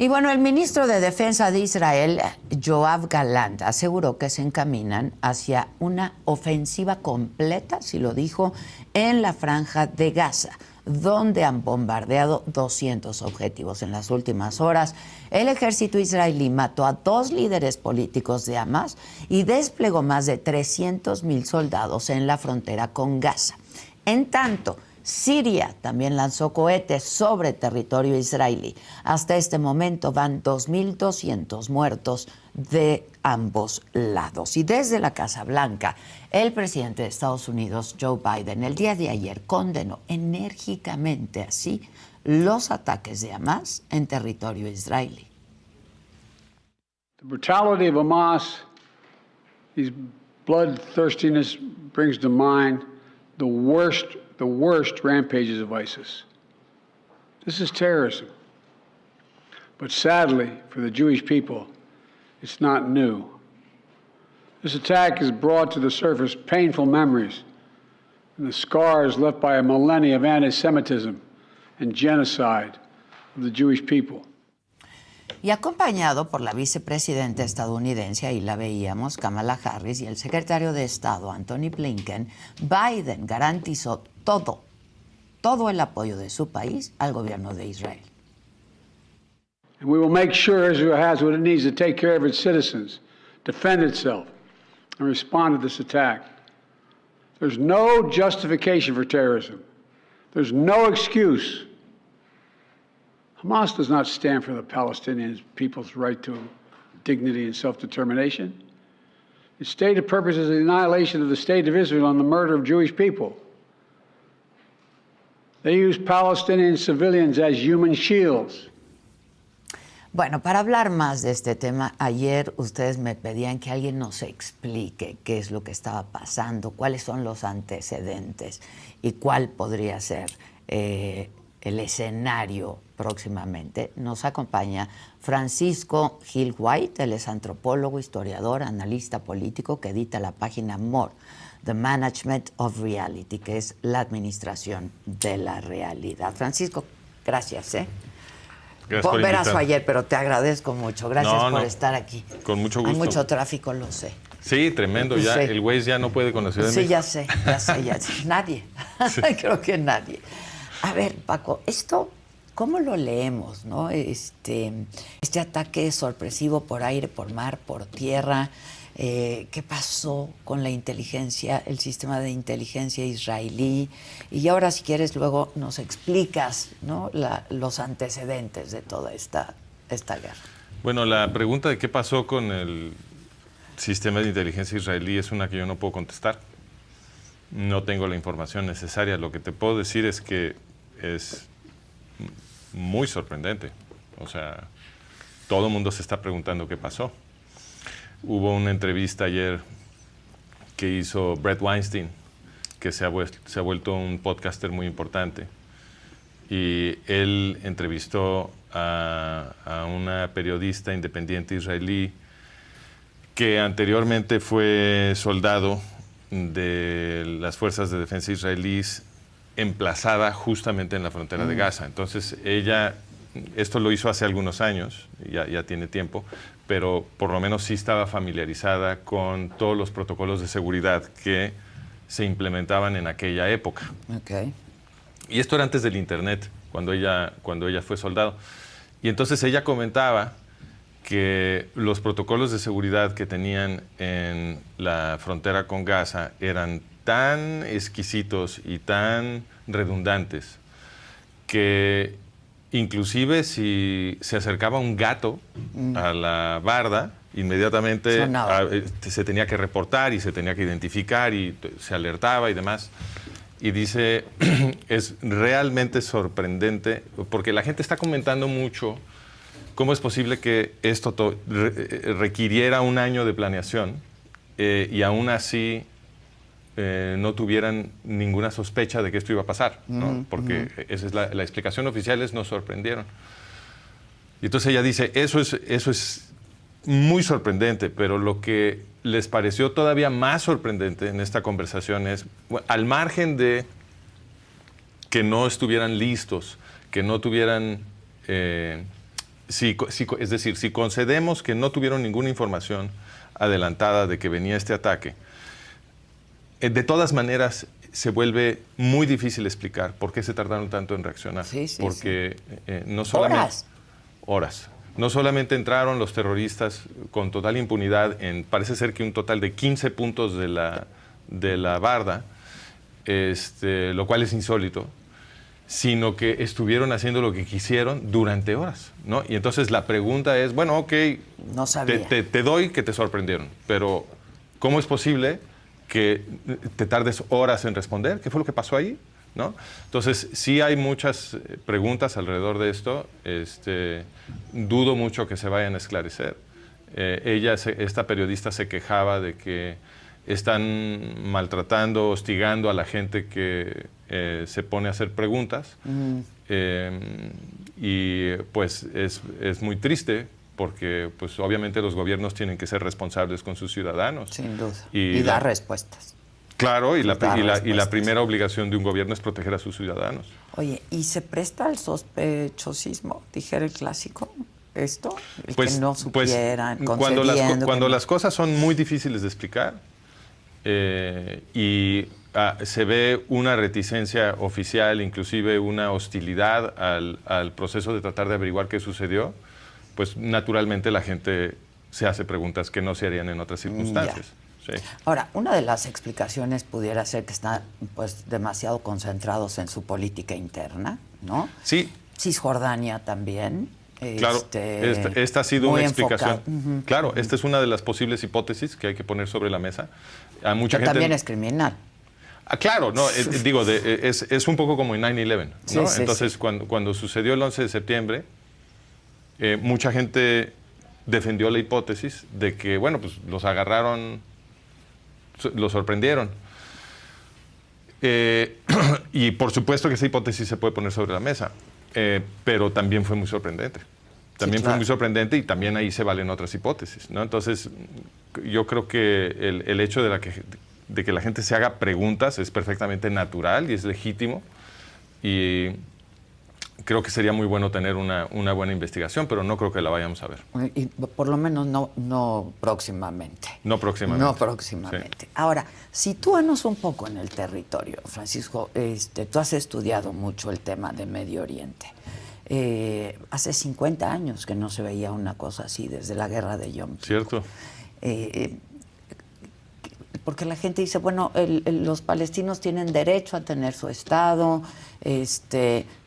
Y bueno, el ministro de Defensa de Israel, Yoav Gallant, aseguró que se encaminan hacia una ofensiva completa, si lo dijo, en la franja de Gaza, donde han bombardeado 200 objetivos en las últimas horas. El ejército israelí mató a 2 líderes políticos de Hamas y desplegó más de 300,000 soldados en la frontera con Gaza. En tanto, Siria también lanzó cohetes sobre territorio israelí. Hasta este momento van 2.200 muertos de ambos lados. Y desde la Casa Blanca, el presidente de Estados Unidos, Joe Biden, el día de ayer condenó enérgicamente así los ataques de Hamas en territorio israelí. The brutality of Hamas, his bloodthirstiness brings to mind the worst rampages of ISIS. This is terrorism. But sadly, for the Jewish people, it's not new. This attack has brought to the surface painful memories and the scars left by a millennia of anti-Semitism and genocide of the Jewish people. Y acompañado por la vicepresidenta estadounidense, ahí la veíamos, Kamala Harris, y el secretario de Estado, Anthony Blinken, Biden garantizó todo el apoyo de su país al gobierno de Israel. And we will make sure Israel has what it needs to take care of its citizens, defend itself, and respond to this attack. There's no justification for terrorism. There's no excuse. Hamas does not stand for the Palestinian people's right to dignity and self-determination. Its stated purpose is the annihilation of the state of Israel and the murder of Jewish people. They use Palestinian civilians as human shields. Bueno, para hablar más de este tema, ayer ustedes me pedían que alguien nos explique qué es lo que estaba pasando, cuáles son los antecedentes y cuál podría ser el escenario próximamente. Nos acompaña Francisco Gil White, él es antropólogo, historiador, analista político que edita la página More, The Management of Reality, que es la administración de la realidad. Francisco, gracias. Verás ayer, pero te agradezco mucho. Gracias por estar aquí. Con mucho gusto. Hay mucho tráfico, lo sé. Sí, tremendo. Ya el Waze ya no puede conocer de México. Ya sé. Nadie. Sí. Creo que nadie. A ver, Paco, esto, ¿cómo lo leemos, no? Este ataque sorpresivo por aire, por mar, por tierra. ¿Qué pasó con la inteligencia, el sistema de inteligencia israelí? Y ahora, si quieres, luego nos explicas, ¿no? los antecedentes de toda esta guerra. Bueno, la pregunta de qué pasó con el sistema de inteligencia israelí es una que yo no puedo contestar. No tengo la información necesaria. Lo que te puedo decir es que es muy sorprendente. O sea, todo el mundo se está preguntando qué pasó. Hubo una entrevista ayer que hizo Bret Weinstein, que se ha vuelto un podcaster muy importante. Y él entrevistó a una periodista independiente israelí que anteriormente fue soldado de las fuerzas de defensa israelíes emplazada justamente en la frontera de Gaza. Entonces ella, esto lo hizo hace algunos años, ya tiene tiempo, pero por lo menos sí estaba familiarizada con todos los protocolos de seguridad que se implementaban en aquella época. Okay. Y esto era antes del Internet, cuando ella fue soldado. Y entonces ella comentaba que los protocolos de seguridad que tenían en la frontera con Gaza eran tan exquisitos y tan redundantes que inclusive si se acercaba un gato a la barda, inmediatamente se tenía que reportar y se tenía que identificar y se alertaba y demás. Y dice, es realmente sorprendente, porque la gente está comentando mucho cómo es posible que esto requiriera un año de planeación y aún así no tuvieran ninguna sospecha de que esto iba a pasar, ¿no? Porque esa es la explicación oficial, nos sorprendieron. Y entonces ella dice, eso es muy sorprendente, pero lo que les pareció todavía más sorprendente en esta conversación es, bueno, al margen de que no estuvieran listos, que no tuvieran es decir, si concedemos que no tuvieron ninguna información adelantada de que venía este ataque, de todas maneras se vuelve muy difícil explicar por qué se tardaron tanto en reaccionar. Porque no solamente... Horas. No solamente entraron los terroristas con total impunidad en, parece ser que un total de 15 puntos de la barda, lo cual es insólito, sino que estuvieron haciendo lo que quisieron durante horas, ¿no? Y entonces la pregunta es, bueno, ok, no sabía. Te doy que te sorprendieron, pero ¿cómo es posible que te tardes horas en responder? ¿Qué fue lo que pasó ahí? ¿No? Entonces, sí hay muchas preguntas alrededor de esto. Dudo mucho que se vayan a esclarecer. Esta periodista se quejaba de que están maltratando, hostigando a la gente que se pone a hacer preguntas. Y pues es muy triste porque pues, obviamente los gobiernos tienen que ser responsables con sus ciudadanos. Sin duda. Y dar respuestas. Claro, y la primera obligación de un gobierno es proteger a sus ciudadanos. Oye, ¿y se presta al sospechosismo, dijera el clásico, esto? Pues, que no supieran, cuando las cosas son muy difíciles de explicar y se ve una reticencia oficial, inclusive una hostilidad al proceso de tratar de averiguar qué sucedió, pues naturalmente la gente se hace preguntas que no se harían en otras circunstancias. Sí. Ahora, una de las explicaciones pudiera ser que están pues demasiado concentrados en su política interna, ¿no? Sí. Cisjordania también. Claro, esta ha sido una explicación. Claro, esta es una de las posibles hipótesis que hay que poner sobre la mesa. A mucha gente también es criminal. Claro, no, es un poco como en 9/11, ¿no? Sí, entonces, sí. Cuando sucedió el 11 de septiembre, mucha gente defendió la hipótesis de que, bueno, pues los agarraron, los sorprendieron. Y por supuesto que esa hipótesis se puede poner sobre la mesa, pero también fue muy sorprendente. También fue muy sorprendente y también ahí se valen otras hipótesis, ¿no? Entonces, yo creo que el hecho de que la gente se haga preguntas es perfectamente natural y es legítimo. Y creo que sería muy bueno tener una buena investigación, pero no creo que la vayamos a ver. Y por lo menos no próximamente. No próximamente. No próximamente. Sí. Ahora, sitúanos un poco en el territorio, Francisco. Tú has estudiado mucho el tema de Medio Oriente. Hace 50 años que no se veía una cosa así, desde la guerra de Yom Kippur. Cierto. Porque la gente dice, bueno, los palestinos tienen derecho a tener su Estado,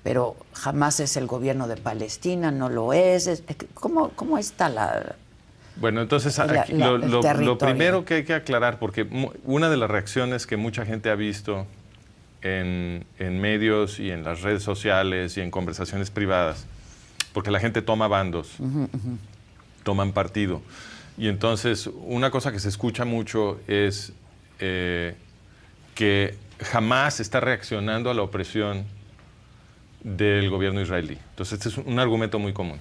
pero jamás es el gobierno de Palestina, no lo es. ¿Cómo está la...? Bueno, entonces lo primero que hay que aclarar, porque una de las reacciones que mucha gente ha visto en medios y en las redes sociales y en conversaciones privadas, porque la gente toma bandos, toman partido. Y entonces, una cosa que se escucha mucho es que jamás está reaccionando a la opresión del gobierno israelí. Entonces, este es un argumento muy común.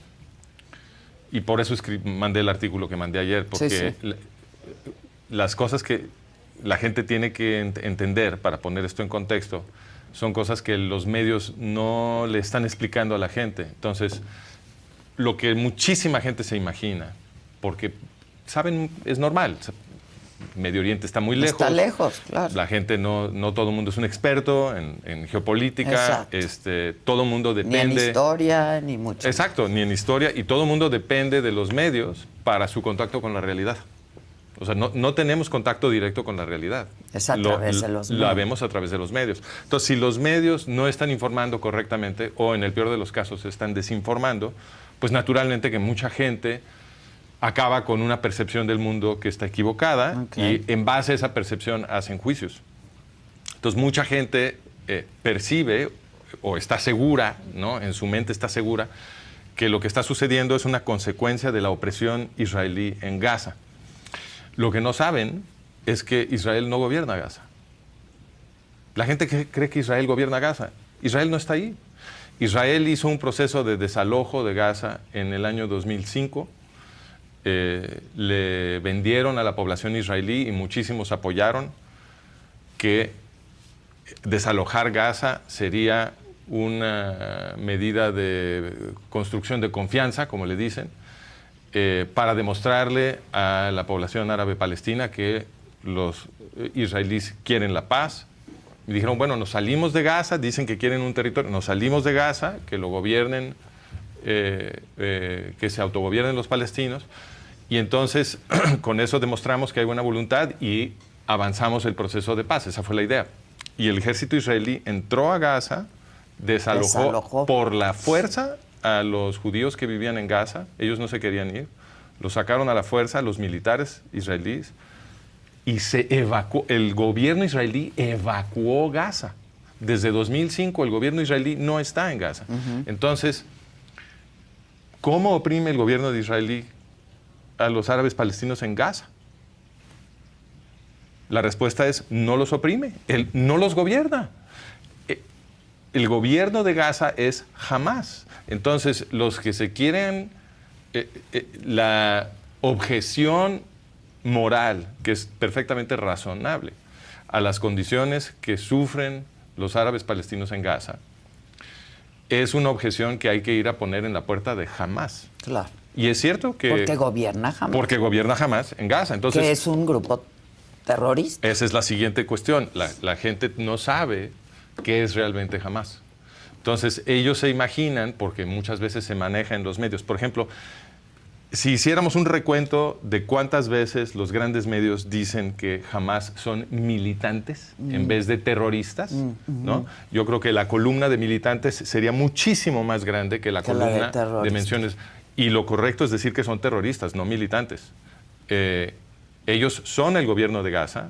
Y por eso mandé el artículo que mandé ayer, porque las cosas que la gente tiene que entender para poner esto en contexto son cosas que los medios no le están explicando a la gente. Entonces, lo que muchísima gente se imagina, porque saben, es normal. Medio Oriente está muy lejos. Está lejos, claro. La gente, no todo el mundo es un experto en geopolítica. Todo el mundo depende... Ni en historia, ni mucho. Exacto, ni en historia. Y todo el mundo depende de los medios para su contacto con la realidad. O sea, no tenemos contacto directo con la realidad. Es a través de los medios. La vemos a través de los medios. Entonces, si los medios no están informando correctamente, o en el peor de los casos están desinformando, pues naturalmente que mucha gente acaba con una percepción del mundo que está equivocada, y en base a esa percepción hacen juicios. Entonces, mucha gente percibe o está segura, ¿no? En su mente está segura que lo que está sucediendo es una consecuencia de la opresión israelí en Gaza. Lo que no saben es que Israel no gobierna Gaza. La gente cree que Israel gobierna Gaza. Israel no está ahí. Israel hizo un proceso de desalojo de Gaza en el año 2005. Le vendieron a la población israelí y muchísimos apoyaron que desalojar Gaza sería una medida de construcción de confianza, como le dicen, para demostrarle a la población árabe palestina que los israelíes quieren la paz. Y dijeron, bueno, nos salimos de Gaza, dicen que quieren un territorio, nos salimos de Gaza, que lo gobiernen, que se autogobiernen los palestinos, y entonces con eso demostramos que hay buena voluntad y avanzamos el proceso de paz. Esa fue la idea. Y el ejército israelí entró a Gaza, desalojó por la fuerza a los judíos que vivían en Gaza. Ellos no se querían ir. Los sacaron a la fuerza los militares israelíes y se evacuó. El gobierno israelí evacuó Gaza. Desde 2005 el gobierno israelí no está en Gaza. Entonces, ¿cómo oprime el gobierno de Israelí a los árabes palestinos en Gaza? La respuesta es, no los oprime, él no los gobierna. El gobierno de Gaza es Hamás. Entonces, los que se quieren, la objeción moral, que es perfectamente razonable, a las condiciones que sufren los árabes palestinos en Gaza, es una objeción que hay que ir a poner en la puerta de Hamás. Claro. Y es cierto que... Porque gobierna Hamás. Porque gobierna Hamás en Gaza. Entonces, que es un grupo terrorista. Esa es la siguiente cuestión. La gente no sabe qué es realmente Hamás. Entonces, ellos se imaginan, porque muchas veces se maneja en los medios. Por ejemplo, si hiciéramos un recuento de cuántas veces los grandes medios dicen que Hamás son militantes en vez de terroristas, ¿no? Yo creo que la columna de militantes sería muchísimo más grande que la columna de menciones. Y lo correcto es decir que son terroristas, no militantes. Ellos son el gobierno de Gaza.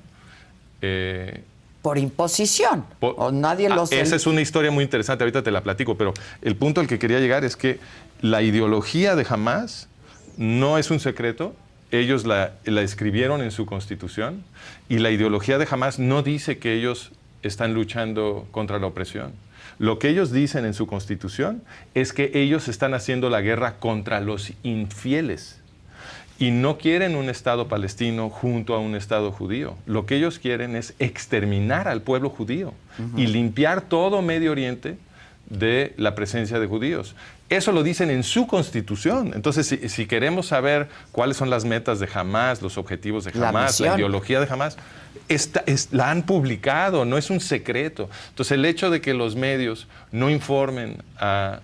Por imposición. O nadie los... Esa es una historia muy interesante, ahorita te la platico, pero el punto al que quería llegar es que la ideología de Hamás no es un secreto. Ellos la escribieron en su constitución y la ideología de Hamás no dice que ellos están luchando contra la opresión. Lo que ellos dicen en su constitución es que ellos están haciendo la guerra contra los infieles y no quieren un Estado palestino junto a un Estado judío. Lo que ellos quieren es exterminar al pueblo judío y limpiar todo Medio Oriente de la presencia de judíos. Eso lo dicen en su constitución. Entonces, si queremos saber cuáles son las metas de Hamás, los objetivos de Hamás, la ideología de Hamás, la han publicado, no es un secreto. Entonces, el hecho de que los medios no informen a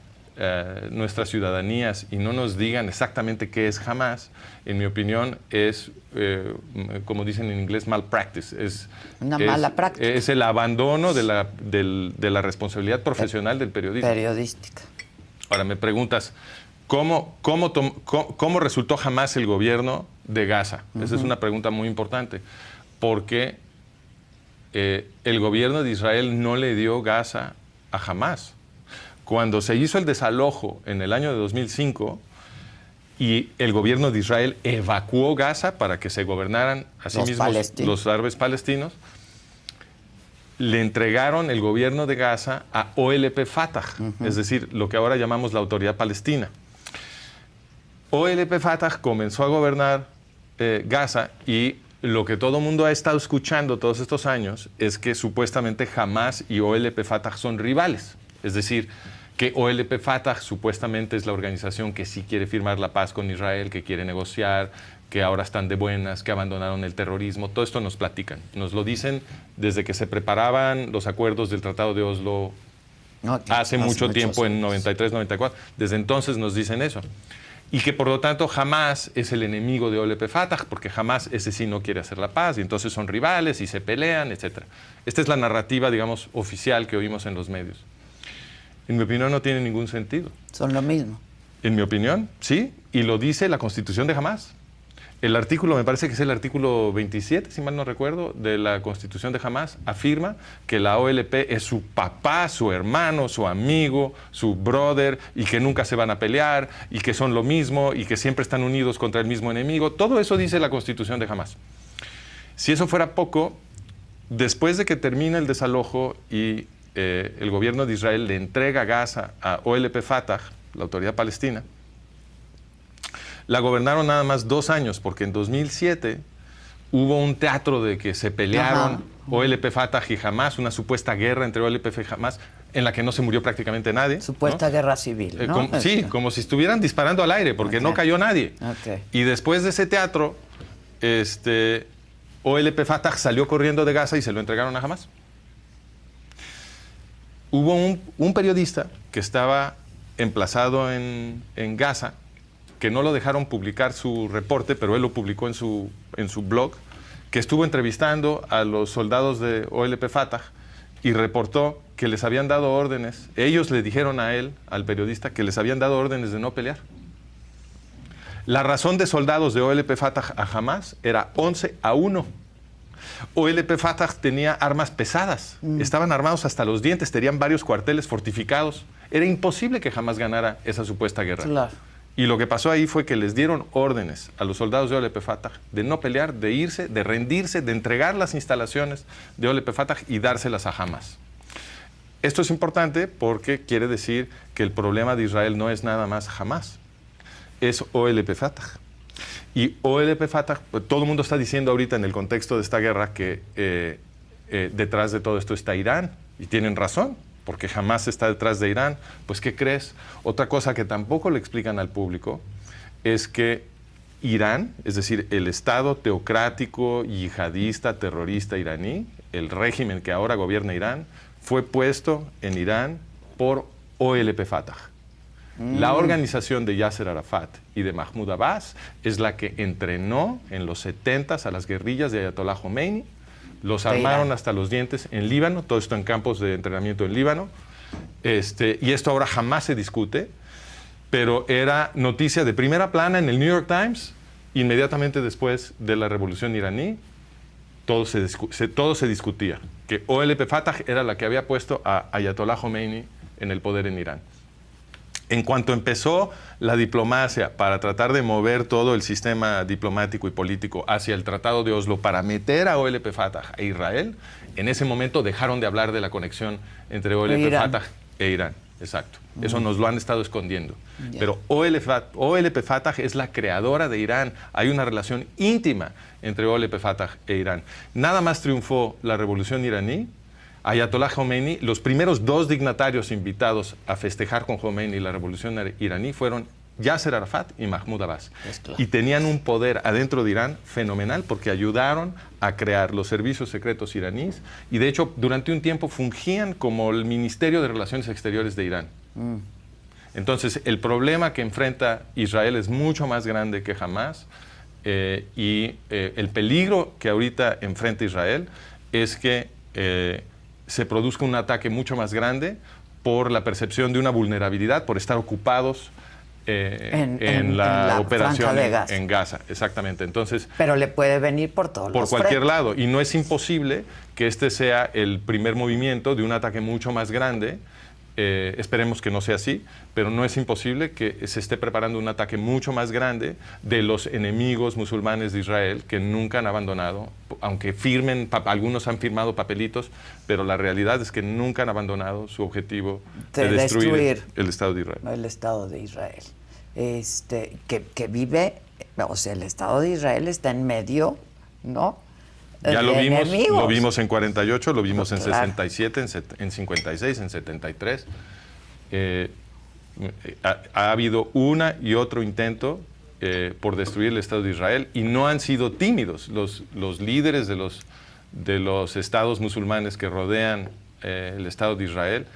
nuestras ciudadanías y no nos digan exactamente qué es Hamás, en mi opinión, es, como dicen en inglés, malpractice. Una mala práctica. Es el abandono de la responsabilidad profesional del periodismo. Periodística. Ahora, me preguntas, ¿cómo resultó Hamás el gobierno de Gaza? Esa es una pregunta muy importante, porque el gobierno de Israel no le dio Gaza a Hamás. Cuando se hizo el desalojo en el año de 2005 y el gobierno de Israel evacuó Gaza para que se gobernaran a sí mismos los árabes palestinos, le entregaron el gobierno de Gaza a OLP Fatah, es decir, lo que ahora llamamos la Autoridad Palestina. OLP Fatah comenzó a gobernar Gaza y lo que todo el mundo ha estado escuchando todos estos años es que supuestamente Hamás y OLP Fatah son rivales. Es decir, que OLP Fatah supuestamente es la organización que sí quiere firmar la paz con Israel, que quiere negociar, que ahora están de buenas, que abandonaron el terrorismo. Todo esto nos platican. Nos lo dicen desde que se preparaban los acuerdos del Tratado de Oslo hace mucho tiempo, en 93, 94. Desde entonces nos dicen eso. Y que por lo tanto Hamás es el enemigo de OLP Fatah, porque Hamás ese sí no quiere hacer la paz, y entonces son rivales y se pelean, etc. Esta es la narrativa, digamos, oficial que oímos en los medios. En mi opinión no tiene ningún sentido. Son lo mismo. En mi opinión, sí, y lo dice la Constitución de Hamás. El artículo, me parece que es el artículo 27, si mal no recuerdo, de la Constitución de Hamás, afirma que la OLP es su papá, su hermano, su amigo, su brother, y que nunca se van a pelear, y que son lo mismo, y que siempre están unidos contra el mismo enemigo. Todo eso dice la Constitución de Hamás. Si eso fuera poco, después de que termina el desalojo y el gobierno de Israel le entrega Gaza a OLP Fatah, la Autoridad Palestina, la gobernaron nada más 2 años, porque en 2007 hubo un teatro de que se pelearon OLP Fatah y Hamás, una supuesta guerra entre OLP y Hamás. en la que no se murió prácticamente nadie. Supuesta ¿no? guerra civil, ¿no? Sí, como si estuvieran disparando al aire, porque no cayó nadie. Y después de ese teatro, OLP Fatah salió corriendo de Gaza y se lo entregaron a Hamás. Hubo un periodista que estaba emplazado en Gaza, que no lo dejaron publicar su reporte, pero él lo publicó en su blog, que estuvo entrevistando a los soldados de OLP Fatah y reportó que les habían dado órdenes. Ellos le dijeron a él, al periodista, que les habían dado órdenes de no pelear. La razón de soldados de OLP Fatah a Hamás era 11-1. OLP Fatah tenía armas pesadas, estaban armados hasta los dientes, tenían varios cuarteles fortificados. Era imposible que Hamás ganara esa supuesta guerra. Claro. Y lo que pasó ahí fue que les dieron órdenes a los soldados de OLP Fatah de no pelear, de irse, de rendirse, de entregar las instalaciones de OLP Fatah y dárselas a Hamás. Esto es importante porque quiere decir que el problema de Israel no es nada más Hamás, es OLP Fatah. Y OLP Fatah, todo el mundo está diciendo ahorita en el contexto de esta guerra que detrás de todo esto está Irán, y tienen razón, porque Hamás está detrás de Irán. Pues, ¿qué crees? Otra cosa que tampoco le explican al público es que Irán, es decir, el Estado teocrático, yihadista, terrorista iraní, el régimen que ahora gobierna Irán, fue puesto en Irán por OLP Fatah. La organización de Yasser Arafat y de Mahmoud Abbas es la que entrenó en los 70s a las guerrillas de Ayatollah Khomeini. Los armaron hasta los dientes en Líbano, todo esto en campos de entrenamiento en Líbano. Y esto ahora jamás se discute, pero era noticia de primera plana en el New York Times, inmediatamente después de la revolución iraní. Todo se discutía, que OLP Fatah era la que había puesto a Ayatollah Khomeini en el poder en Irán. En cuanto empezó la diplomacia para tratar de mover todo el sistema diplomático y político hacia el Tratado de Oslo para meter a OLP Fatah e Israel, en ese momento dejaron de hablar de la conexión entre OLP Fatah e Irán. Exacto. Eso nos lo han estado escondiendo. Pero OLP Fatah es la creadora de Irán. Hay una relación íntima entre OLP Fatah e Irán. Nada más triunfó la revolución iraní, Ayatollah Khomeini, los primeros dos dignatarios invitados a festejar con Khomeini la revolución iraní fueron Yasser Arafat y Mahmoud Abbas. Claro. Y tenían un poder adentro de Irán fenomenal porque ayudaron a crear los servicios secretos iraníes y de hecho durante un tiempo fungían como el Ministerio de Relaciones Exteriores de Irán. Entonces el problema que enfrenta Israel es mucho más grande que Hamás y el peligro que ahorita enfrenta Israel es que se produzca un ataque mucho más grande por la percepción de una vulnerabilidad, por estar ocupados en la operación en Gaza. Exactamente. Entonces, pero le puede venir por todos los cualquier lado. Y no es imposible que este sea el primer movimiento de un ataque mucho más grande. Esperemos que no sea así, pero no es imposible que se esté preparando un ataque mucho más grande de los enemigos musulmanes de Israel que nunca han abandonado, aunque algunos han firmado papelitos, pero la realidad es que nunca han abandonado su objetivo de destruir el Estado de Israel. El Estado de Israel. Que vive, o sea, el Estado de Israel está en medio, ¿no? Ya lo vimos en 48, lo vimos en 67, en 56, en 73. Ha habido una y otro intento por destruir el Estado de Israel y no han sido tímidos. Los líderes de los estados musulmanes que rodean el Estado de Israel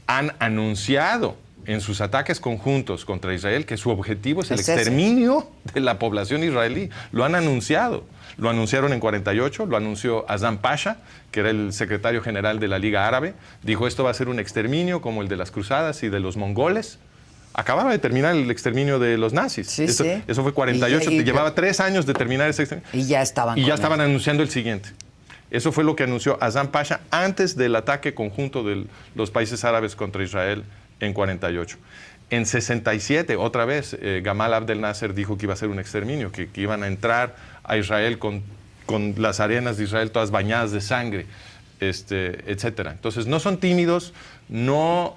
han anunciado en sus ataques conjuntos contra Israel que su objetivo es el exterminio de la población israelí. Lo han anunciado. Lo anunciaron en 48, lo anunció Azam Pasha, que era el secretario general de la Liga Árabe. Dijo, esto va a ser un exterminio como el de las cruzadas y de los mongoles. Acababa de terminar el exterminio de los nazis. Eso fue 48, llevaba 3 años de terminar ese exterminio. Y ya estaban anunciando el siguiente. Eso fue lo que anunció Azam Pasha antes del ataque conjunto de los países árabes contra Israel en 48. En 67, otra vez, Gamal Abdel Nasser dijo que iba a ser un exterminio, que iban a entrar a Israel con las arenas de Israel todas bañadas de sangre, etc. Entonces, no son tímidos, no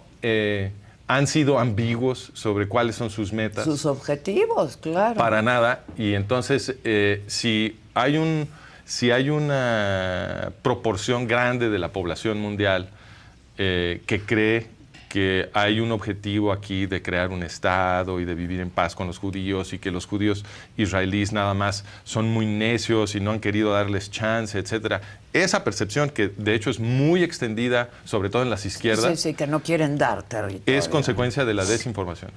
han sido ambiguos sobre cuáles son sus metas. Sus objetivos, claro. Para nada. Y entonces, si hay una proporción grande de la población mundial que cree que hay un objetivo aquí de crear un Estado y de vivir en paz con los judíos, y que los judíos israelíes nada más son muy necios y no han querido darles chance, etcétera. Esa percepción, que de hecho es muy extendida, sobre todo en las izquierdas, Sí, que no quieren dar territorio. es consecuencia de la desinformación.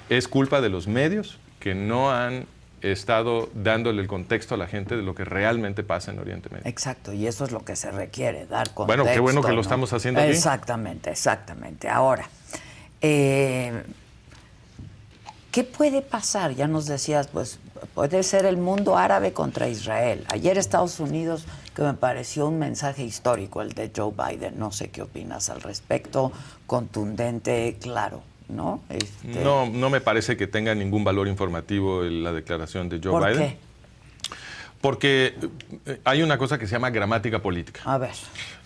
Es culpa de los medios que no han estado dándole el contexto a la gente de lo que realmente pasa en Oriente Medio. Exacto, y eso es lo que se requiere, dar contexto. Bueno, qué bueno que ¿no? lo estamos haciendo aquí. Exactamente. Ahora, ¿qué puede pasar? Ya nos decías, pues puede ser el mundo árabe contra Israel. Ayer Estados Unidos, que me pareció un mensaje histórico, el de Joe Biden. No sé qué opinas al respecto, contundente, claro, ¿no? No me parece que tenga ningún valor informativo la declaración de Joe Biden. ¿Por qué? Porque hay una cosa que se llama gramática política. A ver.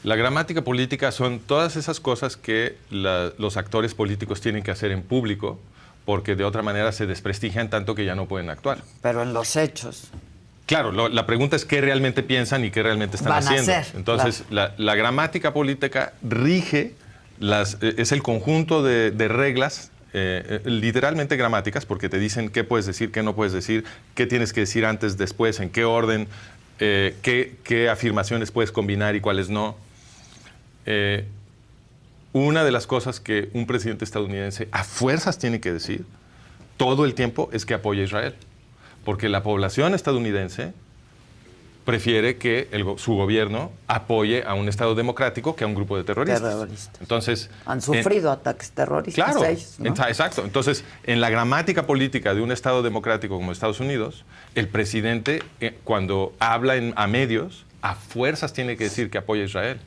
La gramática política son todas esas cosas que los actores políticos tienen que hacer en público, porque de otra manera se desprestigian tanto que ya no pueden actuar. Pero en los hechos. Claro, la pregunta es qué realmente piensan y qué realmente están Van a haciendo. hacer, Entonces, claro. la gramática política rige, es el conjunto de reglas, literalmente gramáticas, porque te dicen qué puedes decir, qué no puedes decir, qué tienes que decir antes, después, en qué orden, qué afirmaciones puedes combinar y cuáles no. Una de las cosas que un presidente estadounidense a fuerzas tiene que decir todo el tiempo es que apoya a Israel, porque la población estadounidense prefiere que su gobierno apoye a un Estado democrático que a un grupo de terroristas. Entonces, han sufrido ataques terroristas. Claro, ellos, ¿no? Exacto. Entonces, en la gramática política de un Estado democrático como Estados Unidos, el presidente, cuando habla a medios, a fuerzas tiene que decir que apoya a Israel.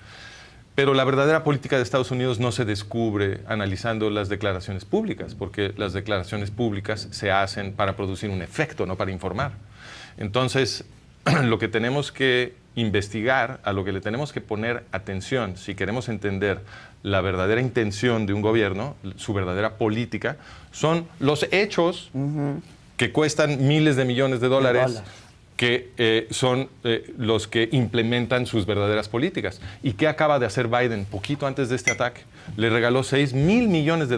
Pero la verdadera política de Estados Unidos no se descubre analizando las declaraciones públicas, porque las declaraciones públicas se hacen para producir un efecto, no para informar. Entonces, lo que tenemos que investigar, a lo que le tenemos que poner atención, si queremos entender la verdadera intención de un gobierno, su verdadera política, son los hechos que cuestan miles de millones de dólares, que son los que implementan sus verdaderas políticas. ¿Y qué acaba de hacer Biden poquito antes de este ataque? Le regaló $6,000 millones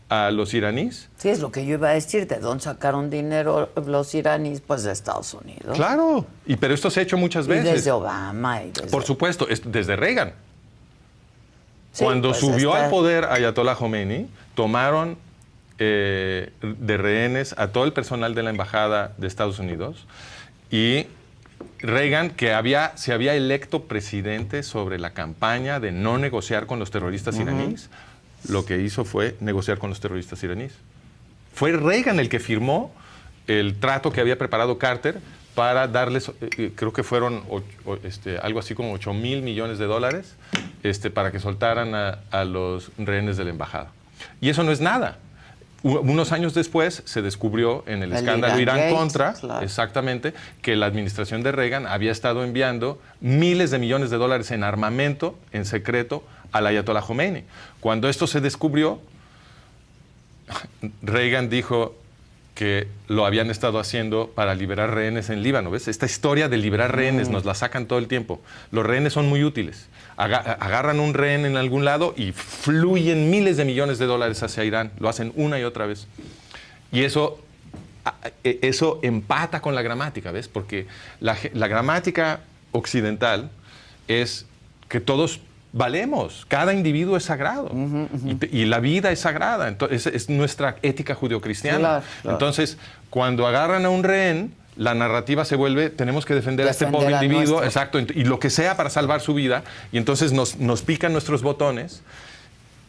a los iraníes. Sí, es lo que yo iba a decir. ¿De dónde sacaron dinero los iraníes? Pues de Estados Unidos. Claro, pero esto se ha hecho muchas veces. Y desde Obama. Por supuesto, desde Reagan. Sí, cuando pues subió al poder Ayatollah Khomeini, tomaron de rehenes a todo el personal de la Embajada de Estados Unidos, y Reagan, que se había electo presidente sobre la campaña de no negociar con los terroristas iraníes, lo que hizo fue negociar con los terroristas iraníes. Fue Reagan el que firmó el trato que había preparado Carter para darles, creo que fueron algo así como $8,000 millones para que soltaran a los rehenes de la embajada. Y eso no es nada. Unos años después se descubrió en el escándalo Irán-Contra, claro, exactamente, que la administración de Reagan había estado enviando miles de millones de dólares en armamento en secreto al Ayatollah Khomeini. Cuando esto se descubrió, Reagan dijo que lo habían estado haciendo para liberar rehenes en Líbano. ¿Ves? Esta historia de liberar rehenes nos la sacan todo el tiempo. Los rehenes son muy útiles. Agarran un rehén en algún lado y fluyen miles de millones de dólares hacia Irán. Lo hacen una y otra vez. Y eso empata con la gramática, ¿ves? Porque la gramática occidental es que todos valemos, cada individuo es sagrado, y la vida es sagrada. Entonces, es nuestra ética judeocristiana. Claro. Entonces, cuando agarran a un rehén, la narrativa se vuelve, tenemos que defender a este pobre individuo, exacto, y lo que sea para salvar su vida, y entonces nos pican nuestros botones,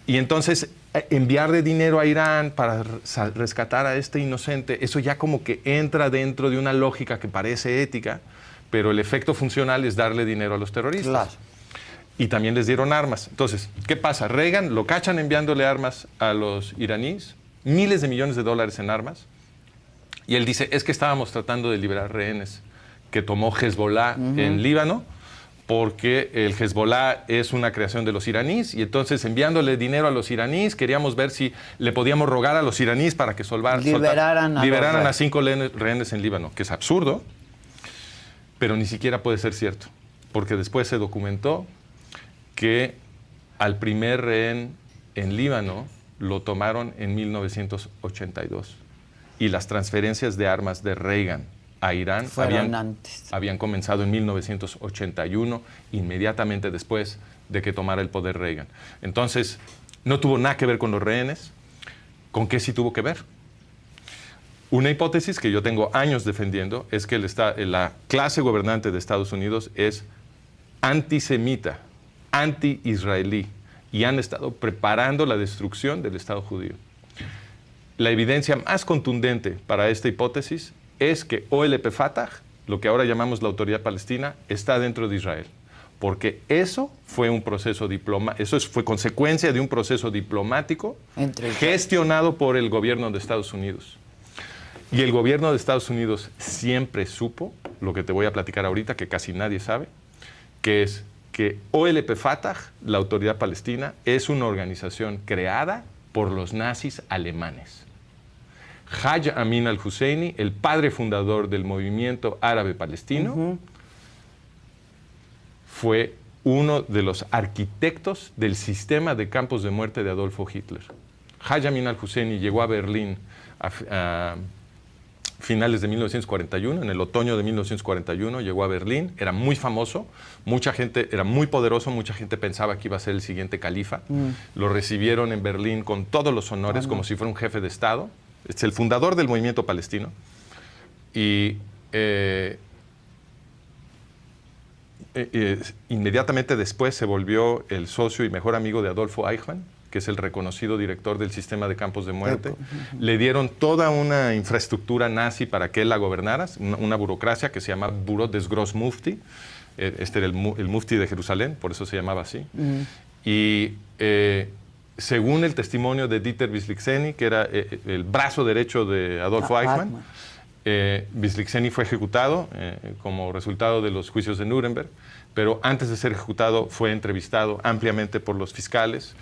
y entonces enviarle dinero a Irán para rescatar a este inocente, eso ya como que entra dentro de una lógica que parece ética, pero el efecto funcional es darle dinero a los terroristas. Claro. Y también les dieron armas. Entonces, ¿qué pasa? Reagan lo cachan enviándole armas a los iraníes, miles de millones de dólares en armas, y él dice, es que estábamos tratando de liberar rehenes que tomó Hezbollah en Líbano, porque el Hezbollah es una creación de los iraníes, y entonces enviándole dinero a los iraníes, queríamos ver si le podíamos rogar a los iraníes para que liberaran a 5 rehenes en Líbano, que es absurdo, pero ni siquiera puede ser cierto, porque después se documentó que al primer rehén en Líbano lo tomaron en 1982 y las transferencias de armas de Reagan a Irán habían comenzado en 1981, inmediatamente después de que tomara el poder Reagan. Entonces, no tuvo nada que ver con los rehenes. ¿Con qué sí tuvo que ver? Una hipótesis que yo tengo años defendiendo es que la clase gobernante de Estados Unidos es antisemita, anti-israelí, y han estado preparando la destrucción del Estado judío. La evidencia más contundente para esta hipótesis es que OLP Fatah, lo que ahora llamamos la Autoridad Palestina, está dentro de Israel. Porque eso fue un proceso fue consecuencia de un proceso diplomático gestionado por el gobierno de Estados Unidos. Y el gobierno de Estados Unidos siempre supo, lo que te voy a platicar ahorita, que casi nadie sabe, que es que OLP Fatah, la Autoridad Palestina, es una organización creada por los nazis alemanes. Haj Amin al-Husseini, el padre fundador del movimiento árabe palestino, fue uno de los arquitectos del sistema de campos de muerte de Adolfo Hitler. Haj Amin al-Husseini llegó a Berlín a finales de 1941, en el otoño de 1941 llegó a Berlín, era muy famoso, mucha gente, era muy poderoso, mucha gente pensaba que iba a ser el siguiente califa. Lo recibieron en Berlín con todos los honores, como si fuera un jefe de Estado. Es el fundador del movimiento palestino. Y inmediatamente después se volvió el socio y mejor amigo de Adolfo Eichmann, que es el reconocido director del sistema de campos de muerte. Le dieron toda una infraestructura nazi para que él la gobernara, una burocracia que se llama Büro des Großmufti. Este era el mufti de Jerusalén, por eso se llamaba así. Y según el testimonio de Dieter Wisliczeny, que era el brazo derecho de Adolfo Eichmann, Wisliczeny fue ejecutado como resultado de los juicios de Nuremberg, pero antes de ser ejecutado fue entrevistado ampliamente por los fiscales.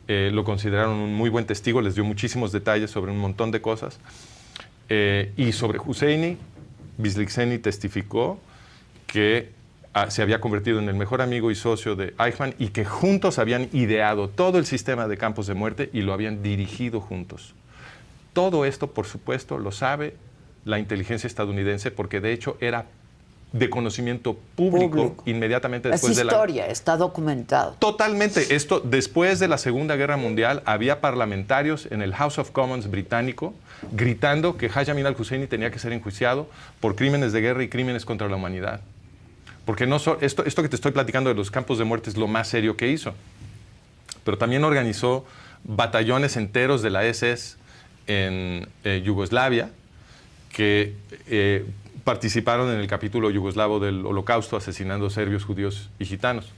Lo consideraron un muy buen testigo, les dio muchísimos detalles sobre un montón de cosas. Y sobre Husseini, Wisliczeny testificó que se había convertido en el mejor amigo y socio de Eichmann y que juntos habían ideado todo el sistema de campos de muerte y lo habían dirigido juntos. Todo esto, por supuesto, lo sabe la inteligencia estadounidense porque de hecho era de conocimiento público inmediatamente después de la... Es historia, está documentado. Totalmente. Esto, después de la Segunda Guerra Mundial, había parlamentarios en el House of Commons británico gritando que Haj Amin al-Husseini tenía que ser enjuiciado por crímenes de guerra y crímenes contra la humanidad. Porque no esto que te estoy platicando de los campos de muerte es lo más serio que hizo. Pero también organizó batallones enteros de la SS en Yugoslavia que participaron en el capítulo yugoslavo del Holocausto, asesinando serbios, judíos y gitanos.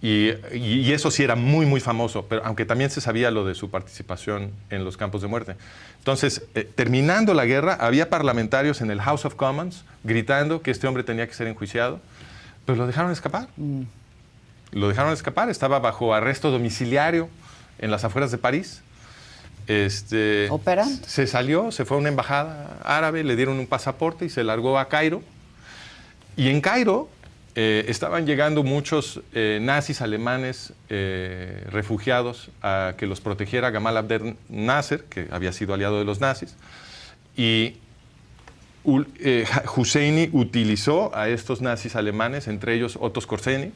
Y eso sí era muy, muy famoso, pero aunque también se sabía lo de su participación en los campos de muerte. Entonces, terminando la guerra, había parlamentarios en el House of Commons gritando que este hombre tenía que ser enjuiciado, pero lo dejaron escapar. Lo dejaron escapar, estaba bajo arresto domiciliario en las afueras de París. Operando. Se salió, se fue a una embajada árabe, le dieron un pasaporte y se largó a Cairo. Y en Cairo estaban llegando muchos nazis alemanes refugiados a que los protegiera Gamal Abdel Nasser, que había sido aliado de los nazis. Y Husseini utilizó a estos nazis alemanes, entre ellos Otto Skorzeny,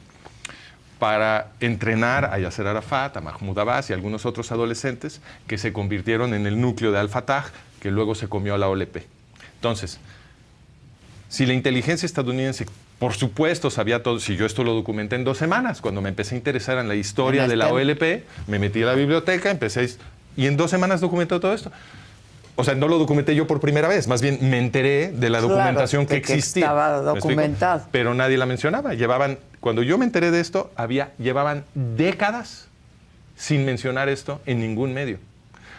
para entrenar a Yasser Arafat, a Mahmoud Abbas y a algunos otros adolescentes que se convirtieron en el núcleo de Al-Fatah, que luego se comió a la OLP. Entonces, si la inteligencia estadounidense, por supuesto, sabía todo, si yo esto lo documenté en 2 semanas, cuando me empecé a interesar en la historia de la OLP, me metí a la biblioteca, y en 2 semanas documenté todo esto. O sea, no lo documenté yo por primera vez, más bien me enteré de la documentación que existía. Estaba documentado. Pero nadie la mencionaba. Cuando yo me enteré de esto, llevaban décadas sin mencionar esto en ningún medio.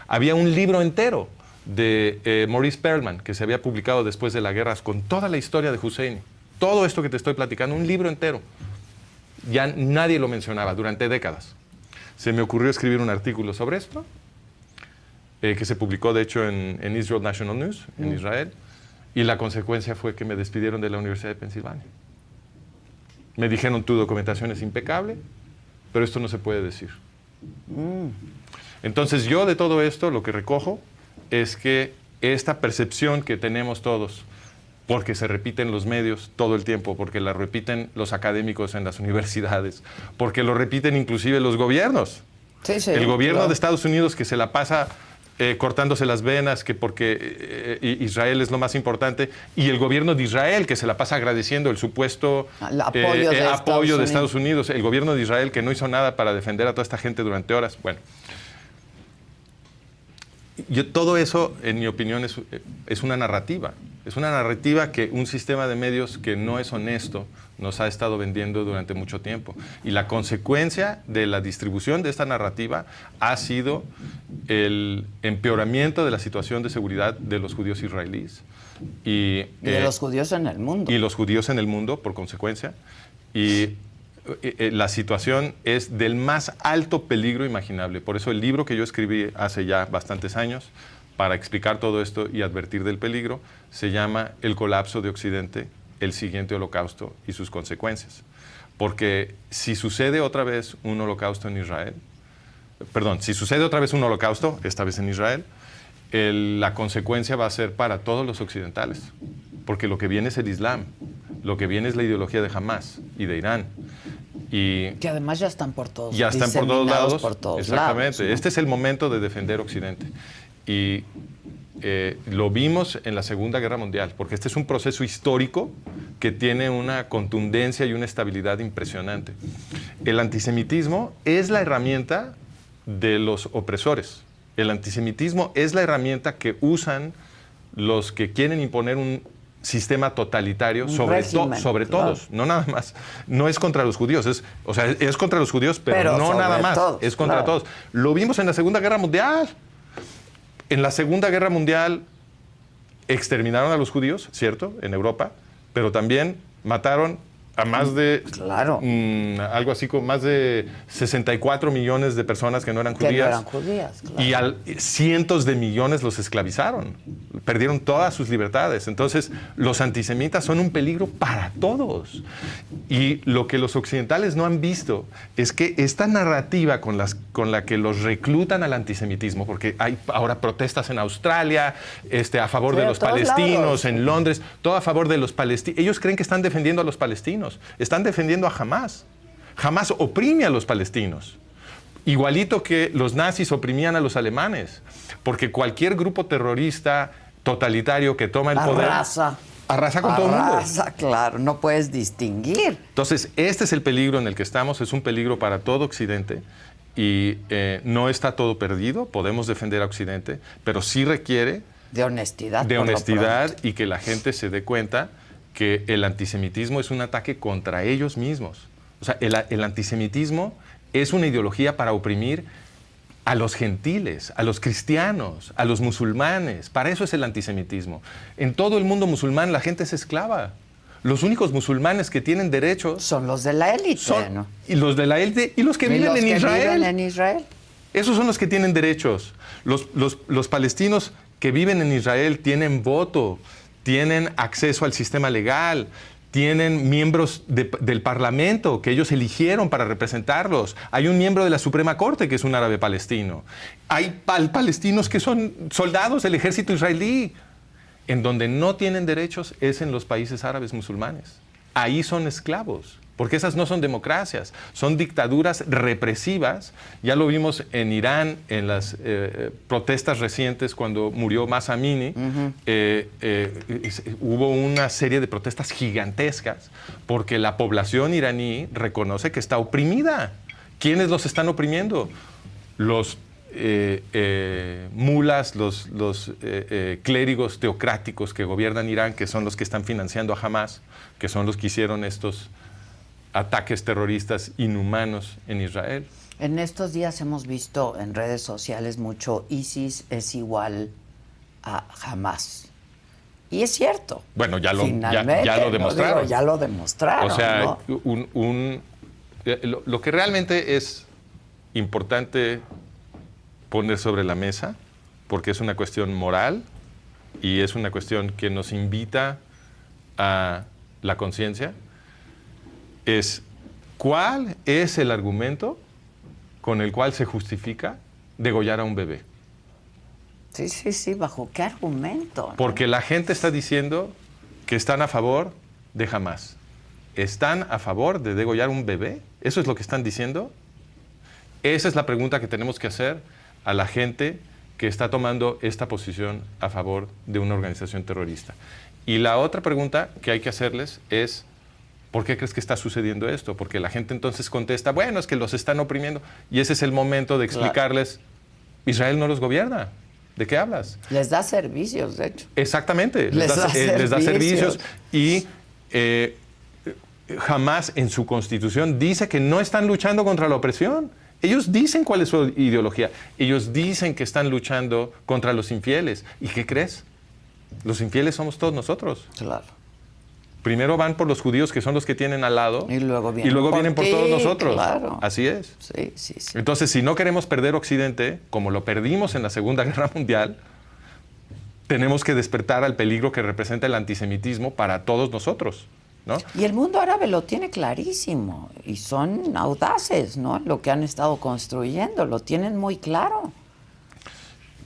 Había un libro entero de Maurice Perelman que se había publicado después de las guerras con toda la historia de Husseini. Todo esto que te estoy platicando, un libro entero. Ya nadie lo mencionaba durante décadas. Se me ocurrió escribir un artículo sobre esto, que se publicó de hecho en Israel National News, en Israel, y la consecuencia fue que me despidieron de la Universidad de Pensilvania. Me dijeron, tu documentación es impecable, pero esto no se puede decir. Entonces yo de todo esto lo que recojo es que esta percepción que tenemos todos, porque se repiten los medios todo el tiempo, porque la repiten los académicos en las universidades, porque lo repiten inclusive los gobiernos. Sí, sí, El gobierno claro. de Estados Unidos que se la pasa cortándose las venas, que porque Israel es lo más importante, y el gobierno de Israel que se la pasa agradeciendo el supuesto El apoyo de Estados Unidos, el gobierno de Israel que no hizo nada para defender a toda esta gente durante horas. Bueno, todo eso, en mi opinión, es una narrativa. Es una narrativa que un sistema de medios que no es honesto nos ha estado vendiendo durante mucho tiempo. Y la consecuencia de la distribución de esta narrativa ha sido el empeoramiento de la situación de seguridad de los judíos israelíes. Y de los judíos en el mundo. Y los judíos en el mundo, por consecuencia. Y la situación es del más alto peligro imaginable. Por eso el libro que yo escribí hace ya bastantes años, para explicar todo esto y advertir del peligro, se llama El colapso de Occidente, el siguiente holocausto y sus consecuencias. Porque si sucede otra vez un holocausto en Israel, si sucede otra vez un holocausto, esta vez en Israel, la consecuencia va a ser para todos los occidentales. Porque lo que viene es el Islam, lo que viene es la ideología de Hamás y de Irán. Y que además ya están por todos ya están por todos lados. Por todos exactamente. lados, ¿no? Este es el momento de defender Occidente. Y lo vimos en la Segunda Guerra Mundial, porque este es un proceso histórico que tiene una contundencia y una estabilidad impresionante. El antisemitismo es la herramienta de los opresores. El antisemitismo es la herramienta que usan los que quieren imponer un sistema totalitario sobre todos, no nada más. No es contra los judíos, es contra los judíos, pero no nada más, todos, es contra claro. todos. Lo vimos en la Segunda Guerra Mundial. En la Segunda Guerra Mundial exterminaron a los judíos, ¿cierto?, en Europa, pero también mataron a más de, claro. Algo así como más de 64 millones de personas que no eran judías. Que no eran judías, claro. Y cientos de millones los esclavizaron. Perdieron todas sus libertades. Entonces, los antisemitas son un peligro para todos. Y lo que los occidentales no han visto es que esta narrativa con la que los reclutan al antisemitismo, porque hay ahora protestas en Australia a favor de los palestinos, lados. En Londres, todo a favor de los palestinos. Ellos creen que están defendiendo a los palestinos. Están defendiendo a Hamás. Hamás oprime a los palestinos. Igualito que los nazis oprimían a los alemanes. Porque cualquier grupo terrorista totalitario que toma el poder arrasa con todo el mundo. Claro, no puedes distinguir. Entonces, este es el peligro en el que estamos. Es un peligro para todo Occidente. Y no está todo perdido. Podemos defender a Occidente. Pero sí requiere de honestidad. De honestidad y que la gente se dé cuenta que el antisemitismo es un ataque contra ellos mismos. O sea, el antisemitismo es una ideología para oprimir a los gentiles, a los cristianos, a los musulmanes. Para eso es el antisemitismo. En todo el mundo musulmán la gente es esclava. Los únicos musulmanes que tienen derechos son los de la élite, ¿no? Y los de la élite y los que viven en Israel. Viven en Israel. Esos son los que tienen derechos. Los palestinos que viven en Israel tienen voto, tienen acceso al sistema legal, tienen miembros del Parlamento que ellos eligieron para representarlos. Hay un miembro de la Suprema Corte que es un árabe palestino. Hay palestinos que son soldados del ejército israelí. En donde no tienen derechos es en los países árabes musulmanes. Ahí son esclavos, porque esas no son democracias, son dictaduras represivas. Ya lo vimos en Irán, en las protestas recientes, cuando murió Mahsa Amini. Hubo una serie de protestas gigantescas, porque la población iraní reconoce que está oprimida. ¿Quiénes los están oprimiendo? Los mulas, los clérigos teocráticos que gobiernan Irán, que son los que están financiando a Hamás, que son los que hicieron estos ataques terroristas inhumanos en Israel. En estos días hemos visto en redes sociales mucho ISIS es igual a Hamás. Y es cierto. Bueno, ya lo demostraron. Ya lo demostraron. O sea, ¿no? Lo que realmente es importante poner sobre la mesa, porque es una cuestión moral y es una cuestión que nos invita a la conciencia, es ¿cuál es el argumento con el cual se justifica degollar a un bebé. Sí, ¿bajo qué argumento? ¿No? Porque la gente está diciendo que están a favor de Hamás. ¿Están a favor de degollar un bebé? ¿Eso es lo que están diciendo? Esa es la pregunta que tenemos que hacer a la gente que está tomando esta posición a favor de una organización terrorista. Y la otra pregunta que hay que hacerles es, ¿por qué crees que está sucediendo esto? Porque la gente entonces contesta, bueno, es que los están oprimiendo. Y ese es el momento de explicarles, Israel no los gobierna. ¿De qué hablas? Les da servicios, de hecho. Exactamente, les da servicios. Y Hamás en su constitución dice que no están luchando contra la opresión. Ellos dicen cuál es su ideología. Ellos dicen que están luchando contra los infieles. ¿Y qué crees? Los infieles somos todos nosotros. Claro. Primero van por los judíos, que son los que tienen al lado, y luego vienen por todos nosotros. Claro. Así es. Sí. Entonces, si no queremos perder Occidente, como lo perdimos en la Segunda Guerra Mundial, tenemos que despertar al peligro que representa el antisemitismo para todos nosotros, ¿no? Y el mundo árabe lo tiene clarísimo, y son audaces, ¿no? Lo que han estado construyendo, lo tienen muy claro.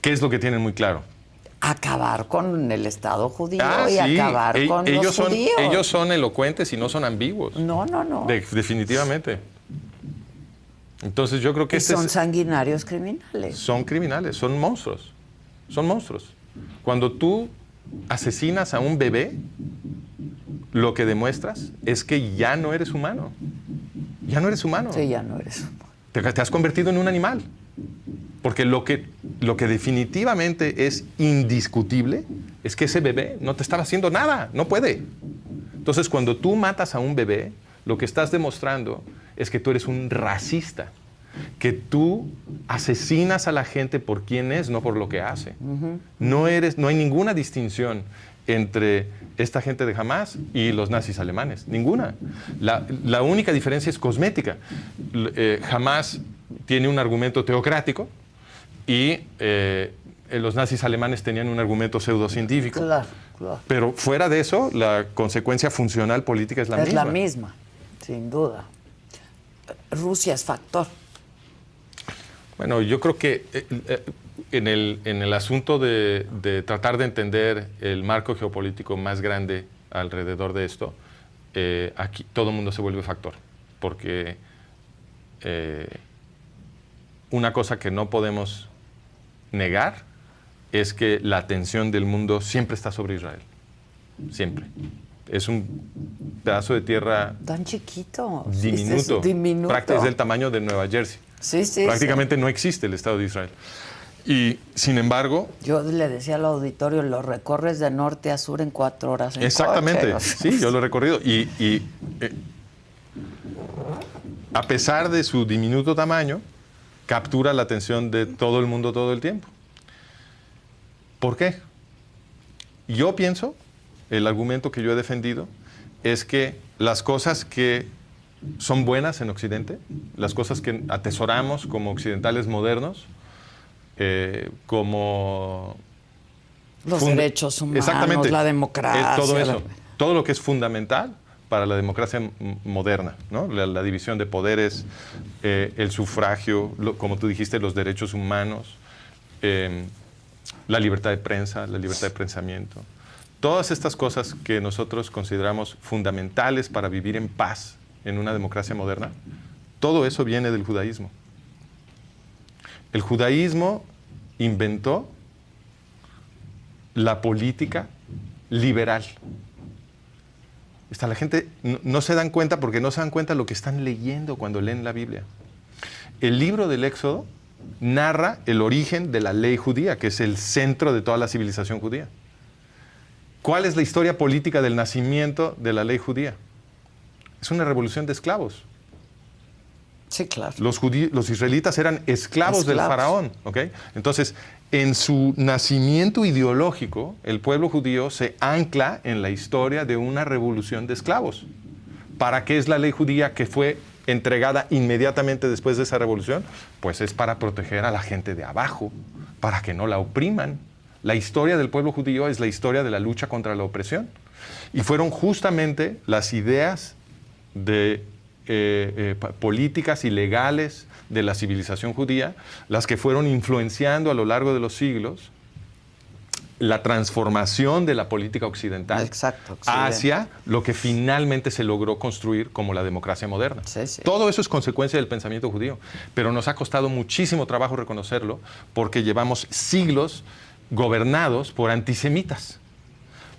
¿Qué es lo que tienen muy claro? Acabar con el Estado judío y sí. acabar con los judíos. Ellos son elocuentes y no son ambiguos. No. Definitivamente. Entonces yo creo que son sanguinarios criminales. Son criminales, son monstruos. Son monstruos. Cuando tú asesinas a un bebé, lo que demuestras es que ya no eres humano. Ya no eres humano. Sí, ya no eres humano. Te has convertido en un animal. Porque lo que definitivamente es indiscutible es que ese bebé no te estaba haciendo nada, no puede. Entonces, cuando tú matas a un bebé, lo que estás demostrando es que tú eres un racista, que tú asesinas a la gente por quién es, no por lo que hace. No hay ninguna distinción entre esta gente de Hamás y los nazis alemanes, ninguna. La única diferencia es cosmética. Hamás tiene un argumento teocrático, y los nazis alemanes tenían un argumento pseudocientífico. Claro. Pero fuera de eso, la consecuencia funcional política es la misma. Es la misma, sin duda. Rusia es factor. Bueno, yo creo que en el asunto de tratar de entender el marco geopolítico más grande alrededor de esto, aquí todo el mundo se vuelve factor. Porque una cosa que no podemos negar es que la atención del mundo siempre está sobre Israel. Siempre. Es un pedazo de tierra tan chiquito. Diminuto. Diminuto. Es del tamaño de Nueva Jersey. Sí. Prácticamente no existe el Estado de Israel. Y, sin embargo... Yo le decía al auditorio, lo recorres de norte a sur en 4 horas en exactamente. coche. Sí, yo lo he recorrido. Y a pesar de su diminuto tamaño, captura la atención de todo el mundo todo el tiempo. ¿Por qué? Yo pienso, el argumento que yo he defendido, es que las cosas que son buenas en Occidente, las cosas que atesoramos como occidentales modernos, como... los derechos humanos, la democracia. Todo eso, todo lo que es fundamental para la democracia moderna, ¿no? La división de poderes, el sufragio, como tú dijiste, los derechos humanos, la libertad de prensa, la libertad de pensamiento. Todas estas cosas que nosotros consideramos fundamentales para vivir en paz en una democracia moderna, todo eso viene del judaísmo. El judaísmo inventó la política liberal. La gente no se dan cuenta porque no se dan cuenta de lo que están leyendo cuando leen la Biblia. El libro del Éxodo narra el origen de la ley judía, que es el centro de toda la civilización judía. ¿Cuál es la historia política del nacimiento de la ley judía? Es una revolución de esclavos. Sí, claro. Los israelitas eran esclavos del faraón, ¿ok? Entonces, en su nacimiento ideológico, el pueblo judío se ancla en la historia de una revolución de esclavos. ¿Para qué es la ley judía que fue entregada inmediatamente después de esa revolución? Pues es para proteger a la gente de abajo, para que no la opriman. La historia del pueblo judío es la historia de la lucha contra la opresión. Y fueron justamente las ideas de políticas y legales de la civilización judía, las que fueron influenciando a lo largo de los siglos la transformación de la política occidental hacia lo que finalmente se logró construir como la democracia moderna. Sí, sí. Todo eso es consecuencia del pensamiento judío, pero nos ha costado muchísimo trabajo reconocerlo porque llevamos siglos gobernados por antisemitas,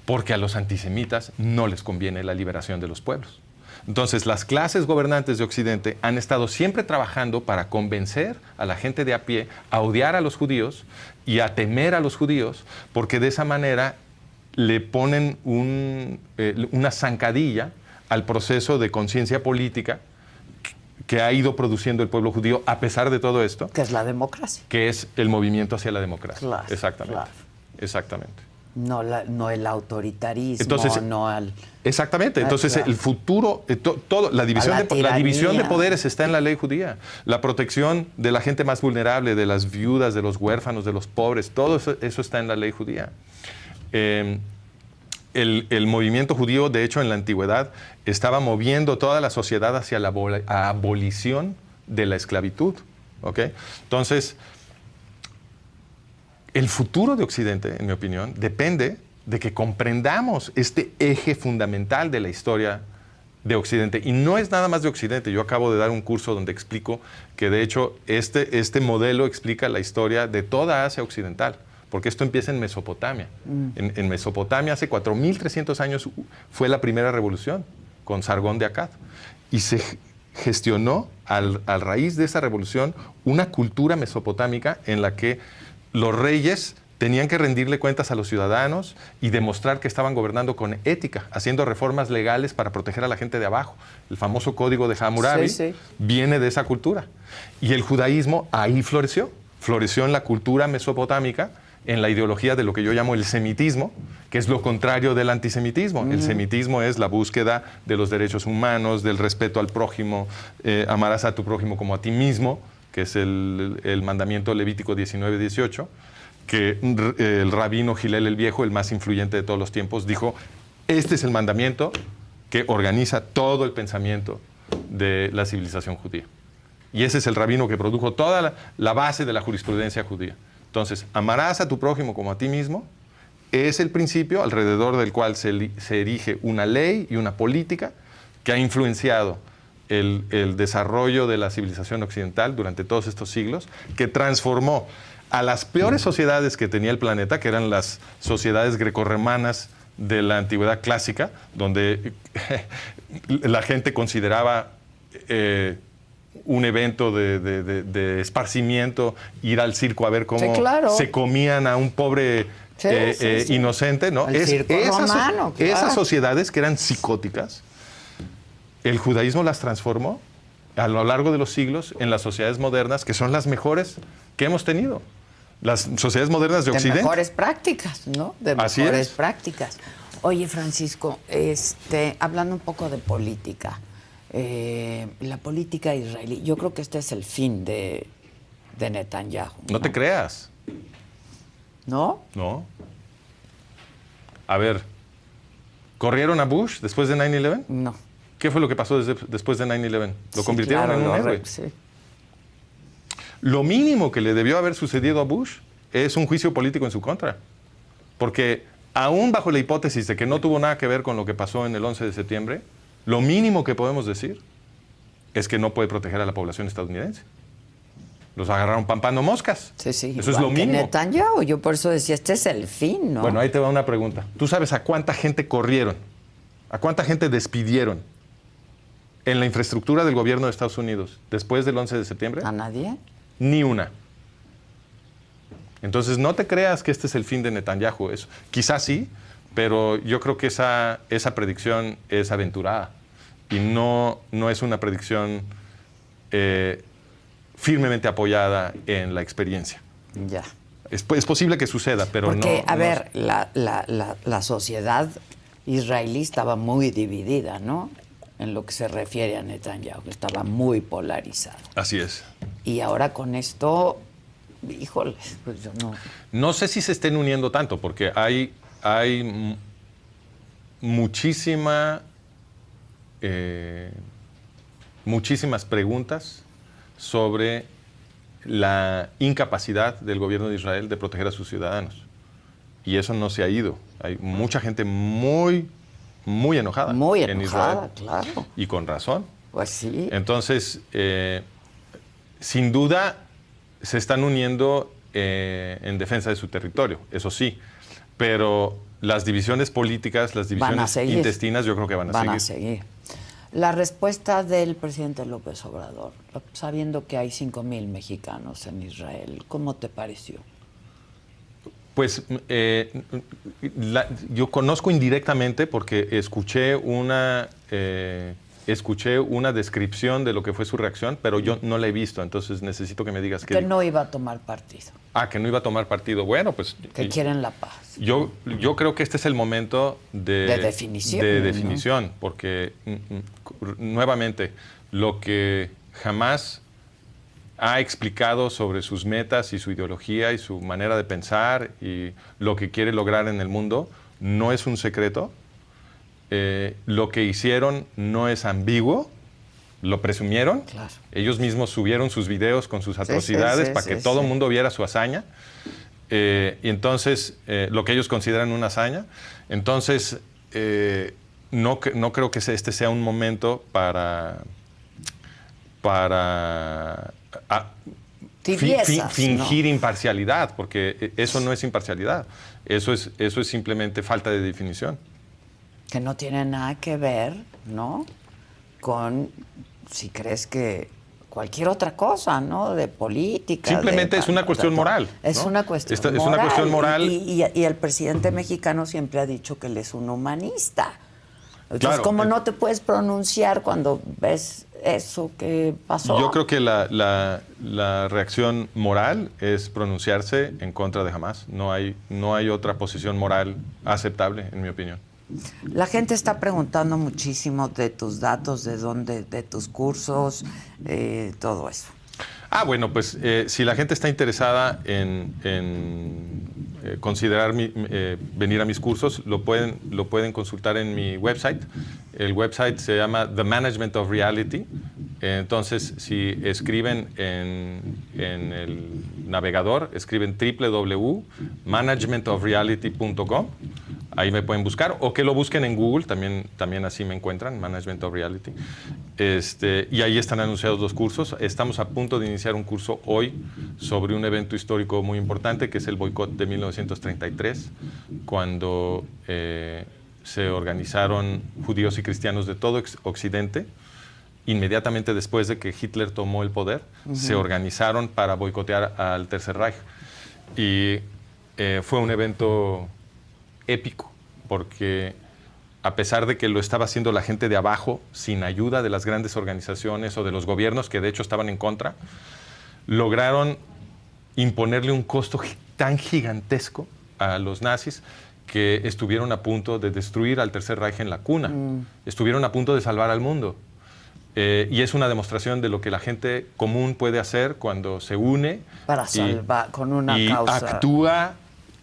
porque a los antisemitas no les conviene la liberación de los pueblos. Entonces, las clases gobernantes de Occidente han estado siempre trabajando para convencer a la gente de a pie a odiar a los judíos y a temer a los judíos, porque de esa manera le ponen una zancadilla al proceso de conciencia política que ha ido produciendo el pueblo judío a pesar de todo esto. Que es la democracia. Que es el movimiento hacia la democracia. Claro, exactamente. claro. Exactamente. No el autoritarismo, Entonces, no al... Exactamente. Entonces, claro. el futuro, la división de poderes está en la ley judía. La protección de la gente más vulnerable, de las viudas, de los huérfanos, de los pobres, todo eso está en la ley judía. El movimiento judío, de hecho, en la antigüedad, estaba moviendo toda la sociedad hacia la abolición de la esclavitud. ¿Okay? Entonces, el futuro de Occidente, en mi opinión, depende de que comprendamos este eje fundamental de la historia de Occidente. Y no es nada más de Occidente. Yo acabo de dar un curso donde explico que, de hecho, este modelo explica la historia de toda Asia Occidental, porque esto empieza en Mesopotamia. En Mesopotamia, hace 4.300 años, fue la primera revolución con Sargón de Akkad. Y se gestionó, al raíz de esa revolución, una cultura mesopotámica en la que los reyes tenían que rendirle cuentas a los ciudadanos y demostrar que estaban gobernando con ética, haciendo reformas legales para proteger a la gente de abajo. El famoso Código de Hammurabi viene de esa cultura. Y el judaísmo ahí floreció. Floreció en la cultura mesopotámica, en la ideología de lo que yo llamo el semitismo, que es lo contrario del antisemitismo. El semitismo es la búsqueda de los derechos humanos, del respeto al prójimo, amarás a tu prójimo como a ti mismo, que es el mandamiento levítico 19-18, que el rabino Gilel el Viejo, el más influyente de todos los tiempos, dijo, este es el mandamiento que organiza todo el pensamiento de la civilización judía. Y ese es el rabino que produjo toda la base de la jurisprudencia judía. Entonces, amarás a tu prójimo como a ti mismo es el principio alrededor del cual se erige una ley y una política que ha influenciado el desarrollo de la civilización occidental durante todos estos siglos, que transformó a las peores sociedades que tenía el planeta, que eran las sociedades grecorromanas de la antigüedad clásica, donde la gente consideraba un evento de esparcimiento, ir al circo a ver cómo se comían a un pobre inocente, ¿no? Esas sociedades que eran psicóticas, el judaísmo las transformó a lo largo de los siglos en las sociedades modernas, que son las mejores que hemos tenido. Las sociedades modernas de Occidente. De mejores prácticas, ¿no? De mejores prácticas. Oye, Francisco, hablando un poco de política, la política israelí, yo creo que este es el fin de Netanyahu. No te creas. ¿No? No. A ver, ¿corrieron a Bush después de 9/11? No. ¿Qué fue lo que pasó después de 9/11? Lo convirtieron en un héroe. Sí. Lo mínimo que le debió haber sucedido a Bush es un juicio político en su contra. Porque aún bajo la hipótesis de que no tuvo nada que ver con lo que pasó en el 11 de septiembre, lo mínimo que podemos decir es que no puede proteger a la población estadounidense. Los agarraron pampando moscas. Sí. Eso es lo mínimo. Netanyahu, yo por eso decía, este es el fin, ¿no? Bueno, ahí te va una pregunta. ¿Tú sabes a cuánta gente corrieron? ¿A cuánta gente despidieron en la infraestructura del gobierno de Estados Unidos después del 11 de septiembre? ¿A nadie? Ni una. Entonces, no te creas que este es el fin de Netanyahu. Eso. Quizás sí, pero yo creo que esa predicción es aventurada y no es una predicción firmemente apoyada en la experiencia. Ya. Es posible que suceda, pero porque, a ver, la sociedad israelí estaba muy dividida, ¿no? En lo que se refiere a Netanyahu, estaba muy polarizado. Así es. Y ahora con esto, híjole, pues yo no... No sé si se estén uniendo tanto, porque hay muchísima muchísimas preguntas sobre la incapacidad del gobierno de Israel de proteger a sus ciudadanos. Y eso no se ha ido. Hay mucha gente muy enojada. Muy en enojada, Israel. claro. Y con razón. Pues sí. Entonces, sin duda, se están uniendo en defensa de su territorio, eso sí. Pero las divisiones políticas, las divisiones intestinas, yo creo que van a seguir. La respuesta del presidente López Obrador, sabiendo que hay 5,000 mexicanos en Israel, ¿cómo te pareció? Pues yo conozco indirectamente porque escuché una descripción de lo que fue su reacción, pero yo no la he visto, entonces necesito que me digas qué. Que no iba a tomar partido. Que no iba a tomar partido. Bueno, pues... Que quieren la paz. Yo creo que este es el momento de definición, ¿no? Porque nuevamente, lo que jamás ha explicado sobre sus metas y su ideología y su manera de pensar y lo que quiere lograr en el mundo no es un secreto. Lo que hicieron no es ambiguo, lo presumieron. Claro. Ellos mismos subieron sus videos con sus atrocidades para que todo el mundo viera su hazaña. Y entonces, lo que ellos consideran una hazaña. Entonces, no creo que este sea un momento para fingir, ¿no?, imparcialidad, porque eso no es imparcialidad. Eso es simplemente falta de definición. Que no tiene nada que ver, ¿no?, con si crees que cualquier otra cosa, ¿no?, de política. Simplemente es una cuestión moral. Es, ¿no?, una cuestión moral. Es una cuestión moral. Y el presidente mexicano siempre ha dicho que él es un humanista. Entonces, claro, ¿cómo no te puedes pronunciar cuando ves eso que pasó? Yo creo que la reacción moral es pronunciarse en contra de Hamás. No hay otra posición moral aceptable, en mi opinión. La gente está preguntando muchísimo de tus datos, de tus cursos, todo eso. Bueno, pues si la gente está interesada en considerar venir a mis cursos, lo pueden consultar en mi website. El website se llama The Management of Reality. Entonces, si escriben en el navegador, escriben www.managementofreality.com. Ahí me pueden buscar, o que lo busquen en Google, también así me encuentran, Management of Reality. Y ahí están anunciados los cursos. Estamos a punto de iniciar un curso hoy sobre un evento histórico muy importante, que es el boicot de 1933, cuando se organizaron judíos y cristianos de todo Occidente. Inmediatamente después de que Hitler tomó el poder, se organizaron para boicotear al Tercer Reich. Y fue un evento épico, porque a pesar de que lo estaba haciendo la gente de abajo, sin ayuda de las grandes organizaciones o de los gobiernos, que de hecho estaban en contra, lograron imponerle un costo tan gigantesco a los nazis que estuvieron a punto de destruir al Tercer Reich en la cuna. Estuvieron a punto de salvar al mundo. Y es una demostración de lo que la gente común puede hacer cuando se une para salvar con una causa. Actúa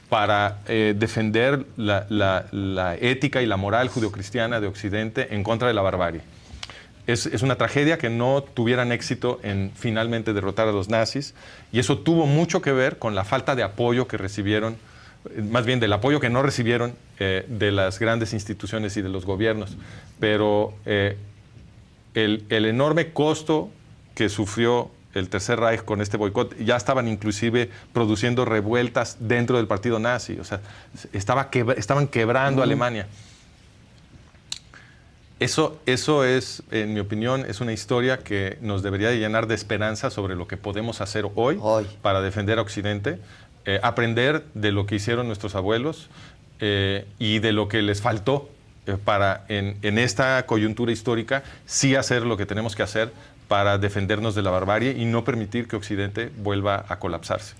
para defender la ética y la moral judeocristiana de Occidente en contra de la barbarie. Es una tragedia que no tuvieran éxito en finalmente derrotar a los nazis, y eso tuvo mucho que ver con la falta de apoyo que recibieron, más bien del apoyo que no recibieron de las grandes instituciones y de los gobiernos. Pero el enorme costo que sufrió el Tercer Reich con este boicot, ya estaban inclusive produciendo revueltas dentro del partido nazi, o sea, estaban quebrando Alemania. Eso es, en mi opinión, es una historia que nos debería llenar de esperanza sobre lo que podemos hacer hoy para defender a Occidente, aprender de lo que hicieron nuestros abuelos y de lo que les faltó para, en esta coyuntura histórica, sí hacer lo que tenemos que hacer para defendernos de la barbarie y no permitir que Occidente vuelva a colapsarse.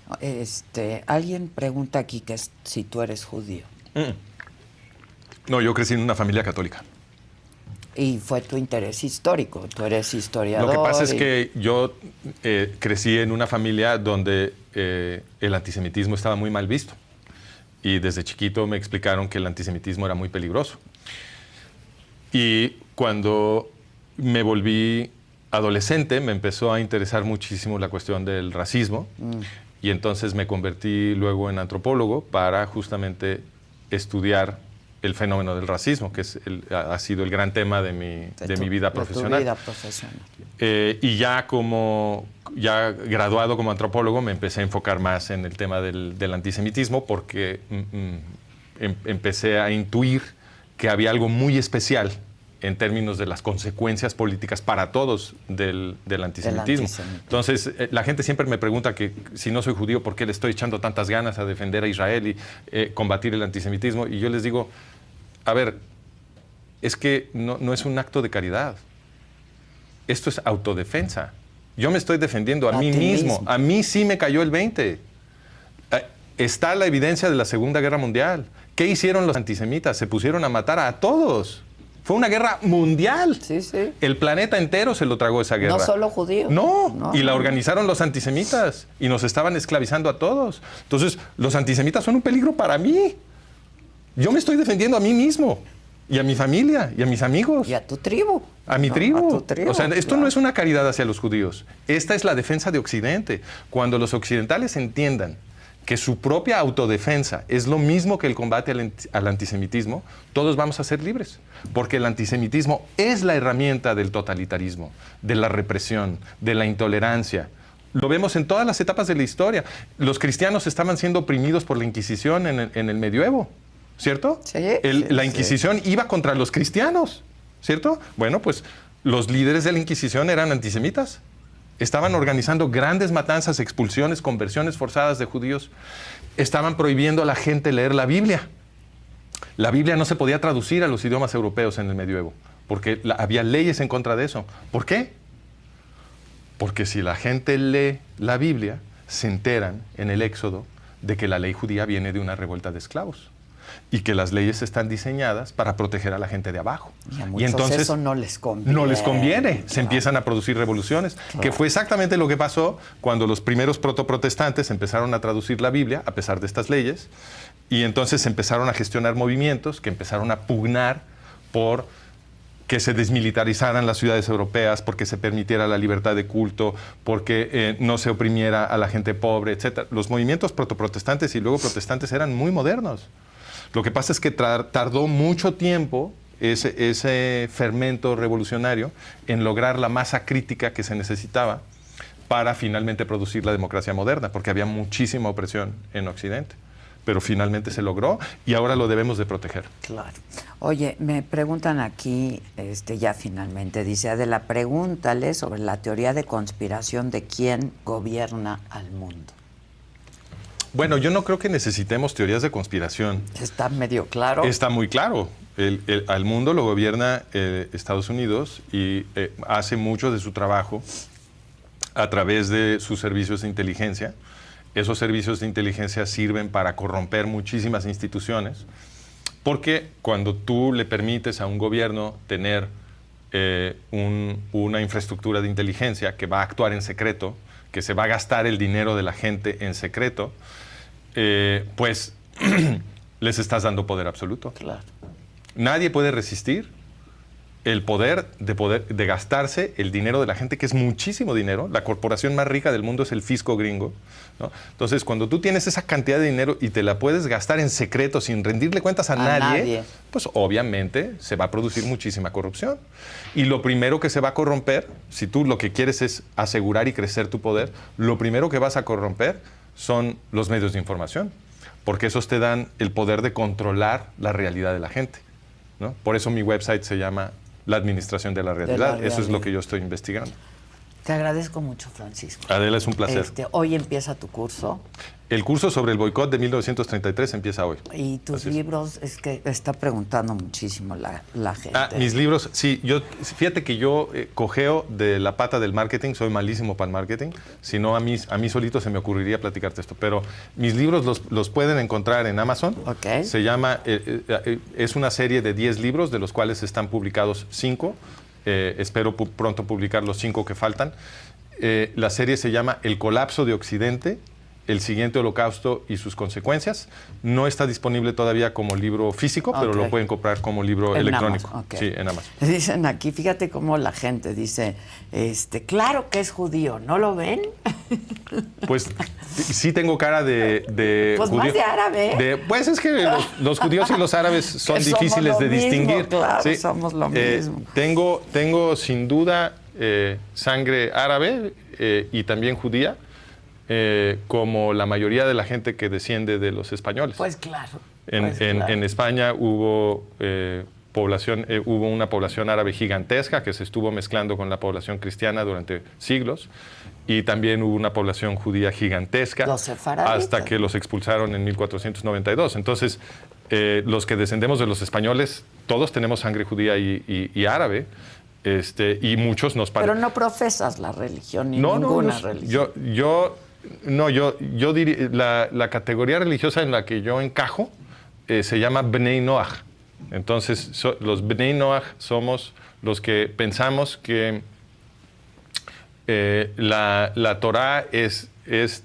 Alguien pregunta aquí que si tú eres judío. No, yo crecí en una familia católica. Y fue tu interés histórico, tú eres historiador. Lo que pasa es que yo crecí en una familia donde el antisemitismo estaba muy mal visto. Y desde chiquito me explicaron que el antisemitismo era muy peligroso. Y cuando me volví adolescente me empezó a interesar muchísimo la cuestión del racismo y entonces me convertí luego en antropólogo para justamente estudiar el fenómeno del racismo, que ha sido el gran tema de mi vida profesional. De tu vida profesional. Y ya graduado como antropólogo me empecé a enfocar más en el tema del antisemitismo porque empecé a intuir que había algo muy especial en términos de las consecuencias políticas para todos del antisemitismo. Entonces, la gente siempre me pregunta que si no soy judío, ¿por qué le estoy echando tantas ganas a defender a Israel y combatir el antisemitismo? Y yo les digo, a ver, es que no es un acto de caridad. Esto es autodefensa. Yo me estoy defendiendo a mí mismo. A mí sí me cayó el 20. Está la evidencia de la Segunda Guerra Mundial. ¿Qué hicieron los antisemitas? Se pusieron a matar a todos. Fue una guerra mundial. Sí, sí. El planeta entero se lo tragó esa guerra. No solo judíos. No, y la organizaron los antisemitas y nos estaban esclavizando a todos. Entonces, los antisemitas son un peligro para mí. Yo me estoy defendiendo a mí mismo y a mi familia y a mis amigos. Y a tu tribu. A mi tribu. A tu tribu. O sea, esto no es una caridad hacia los judíos. Esta es la defensa de Occidente. Cuando los occidentales entiendan que su propia autodefensa es lo mismo que el combate al antisemitismo, todos vamos a ser libres. Porque el antisemitismo es la herramienta del totalitarismo, de la represión, de la intolerancia. Lo vemos en todas las etapas de la historia. Los cristianos estaban siendo oprimidos por la Inquisición en el medioevo, ¿cierto? Sí. La Inquisición iba contra los cristianos, ¿cierto? Bueno, pues los líderes de la Inquisición eran antisemitas. Estaban organizando grandes matanzas, expulsiones, conversiones forzadas de judíos. Estaban prohibiendo a la gente leer la Biblia. La Biblia no se podía traducir a los idiomas europeos en el medioevo, porque había leyes en contra de eso. ¿Por qué? Porque si la gente lee la Biblia, se enteran en el Éxodo de que la ley judía viene de una revuelta de esclavos y que las leyes están diseñadas para proteger a la gente de abajo. Y entonces eso no les conviene. No les conviene. Se empiezan a producir revoluciones, que fue exactamente lo que pasó cuando los primeros protoprotestantes empezaron a traducir la Biblia, a pesar de estas leyes, y entonces empezaron a gestionar movimientos que empezaron a pugnar por que se desmilitarizaran las ciudades europeas, porque se permitiera la libertad de culto, porque no se oprimiera a la gente pobre, etc. Los movimientos protoprotestantes y luego protestantes eran muy modernos. Lo que pasa es que tardó mucho tiempo ese fermento revolucionario en lograr la masa crítica que se necesitaba para finalmente producir la democracia moderna, porque había muchísima opresión en Occidente. Pero finalmente se logró y ahora lo debemos de proteger. Claro. Oye, me preguntan aquí, ya finalmente, dice Adela, pregúntale sobre la teoría de conspiración de quién gobierna al mundo. Bueno, yo no creo que necesitemos teorías de conspiración. Está medio claro. Está muy claro. Al mundo lo gobierna Estados Unidos y hace mucho de su trabajo a través de sus servicios de inteligencia. Esos servicios de inteligencia sirven para corromper muchísimas instituciones, porque cuando tú le permites a un gobierno tener una infraestructura de inteligencia que va a actuar en secreto, que se va a gastar el dinero de la gente en secreto, pues les estás dando poder absoluto. Claro. Nadie puede resistir el poder de gastarse el dinero de la gente, que es muchísimo dinero. La corporación más rica del mundo es el fisco gringo, ¿no? Entonces, cuando tú tienes esa cantidad de dinero y te la puedes gastar en secreto sin rendirle cuentas a nadie, pues obviamente se va a producir muchísima corrupción. Y lo primero que se va a corromper, si tú lo que quieres es asegurar y crecer tu poder, lo primero que vas a corromper son los medios de información, porque esos te dan el poder de controlar la realidad de la gente, ¿no? Por eso mi website se llama La Administración de la Realidad. Eso es lo que yo estoy investigando. Te agradezco mucho, Francisco. Adela, es un placer. Hoy empieza tu curso. El curso sobre el boicot de 1933 empieza hoy. Y tus libros, es que está preguntando muchísimo la gente. Mis libros, sí. Fíjate que yo cojeo de la pata del marketing, soy malísimo para el marketing. Si no, a mí solito se me ocurriría platicarte esto. Pero mis libros los pueden encontrar en Amazon. Okay. Se llama, es una serie de 10 libros, de los cuales están publicados 5. Espero pronto publicar los 5 que faltan. La serie se llama El colapso de Occidente El siguiente holocausto y sus consecuencias. No está disponible todavía como libro físico, pero lo pueden comprar como libro electrónico. Amazon, okay. Sí, en Amazon. Dicen aquí, fíjate cómo la gente dice, claro que es judío, ¿no lo ven? Pues sí tengo cara de pues judío. Más de árabe. Pues es que los judíos y los árabes son difíciles de distinguir. Claro, sí. Somos lo mismo. Tengo sin duda sangre árabe y también judía. Como la mayoría de la gente que desciende de los españoles. Pues claro. En España hubo hubo una población árabe gigantesca que se estuvo mezclando con la población cristiana durante siglos, y también hubo una población judía gigantesca hasta que los expulsaron en 1492. Entonces, los que descendemos de los españoles, todos tenemos sangre judía y árabe. Y muchos nos parecen. Pero no profesas la religión ni ninguna religión. Yo diría, la categoría religiosa en la que yo encajo se llama Bnei Noach. Entonces, los Bnei Noach somos los que pensamos que la Torá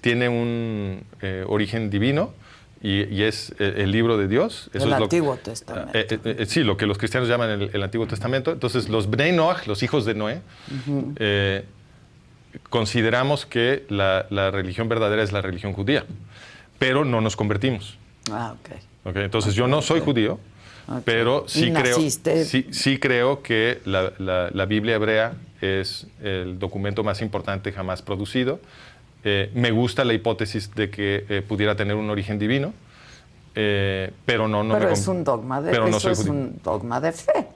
tiene un origen divino y es el libro de Dios. Eso el es Antiguo Testamento. Sí, lo que los cristianos llaman el Antiguo Testamento. Entonces, los Bnei Noach, los hijos de Noé, consideramos que la religión verdadera es la religión judía, pero no nos convertimos. Entonces, yo no soy judío, pero sí creo que la Biblia hebrea es el documento más importante jamás producido. Me gusta la hipótesis de que pudiera tener un origen divino, pero no pero es un dogma de pero no soy es judío. un dogma de fe.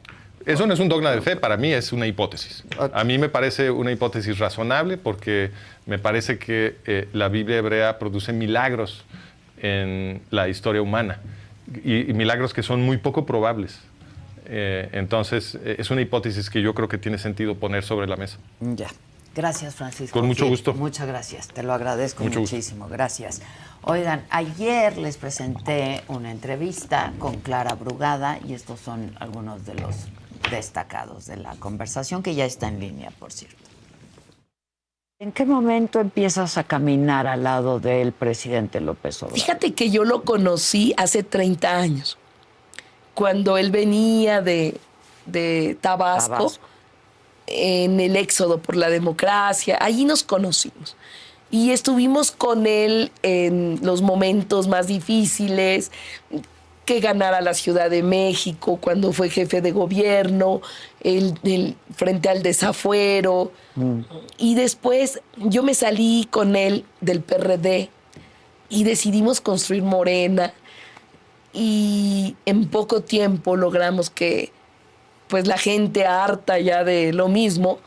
Eso no es un dogma de fe, para mí es una hipótesis. A mí me parece una hipótesis razonable porque me parece que la Biblia hebrea produce milagros en la historia humana y milagros que son muy poco probables. Entonces, es una hipótesis que yo creo que tiene sentido poner sobre la mesa. Ya. Gracias, Francisco. Con mucho gusto. Muchas gracias, te lo agradezco muchísimo. Gracias. Oigan, ayer les presenté una entrevista con Clara Brugada y estos son algunos de los destacados de la conversación, que ya está en línea, por cierto. ¿En qué momento empiezas a caminar al lado del presidente López Obrador? Fíjate que yo lo conocí hace 30 años, cuando él venía de Tabasco, en el éxodo por la democracia. Allí nos conocimos y estuvimos con él en los momentos más difíciles, que ganara la Ciudad de México cuando fue jefe de gobierno, frente al desafuero. Y después yo me salí con él del PRD y decidimos construir Morena, y en poco tiempo logramos que pues la gente harta ya de lo mismo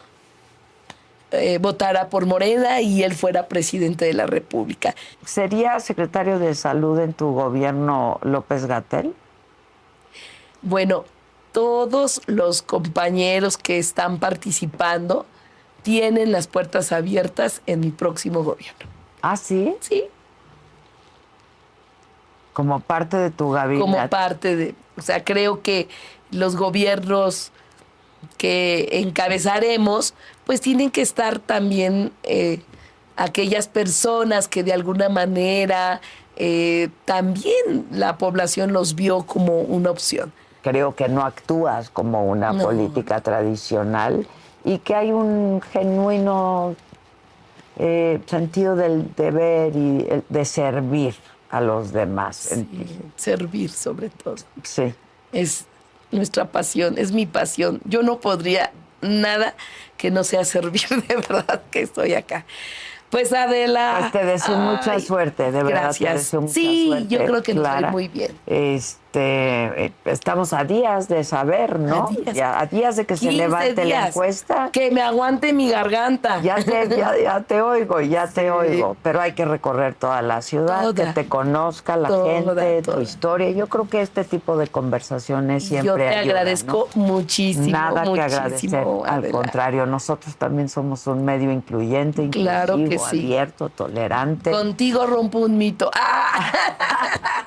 votara por Morena y él fuera presidente de la República. ¿Sería secretario de Salud en tu gobierno López-Gatell? Bueno, todos los compañeros que están participando tienen las puertas abiertas en mi próximo gobierno. ¿Ah, sí? Sí. Como parte de tu gabinete. Como parte de... O sea, creo que los gobiernos que encabezaremos, pues tienen que estar también aquellas personas que de alguna manera también la población los vio como una opción. Creo que no actúas como una política tradicional y que hay un genuino sentido del deber y de servir a los demás. Sí, servir sobre todo. Sí. Es nuestra pasión, es mi pasión. Yo no podría nada que no sea servir, de verdad que estoy acá. Pues Adela... Pues te deseo mucha suerte, de verdad. Gracias. Te deseo mucha suerte, yo creo que nos va a ir Clara. muy bien. Estamos a días de saber, ¿no? A días de que se levante la encuesta. Que me aguante mi garganta. Ya te oigo, te oigo. Pero hay que recorrer toda la ciudad, que te conozca la gente, tu historia. Yo creo que este tipo de conversaciones siempre ayudan. Yo te agradezco muchísimo. Nada muchísimo, que agradecer. Al contrario, nosotros también somos un medio incluyente, claro que sí, abierto, tolerante. Contigo rompo un mito. ¡Ah!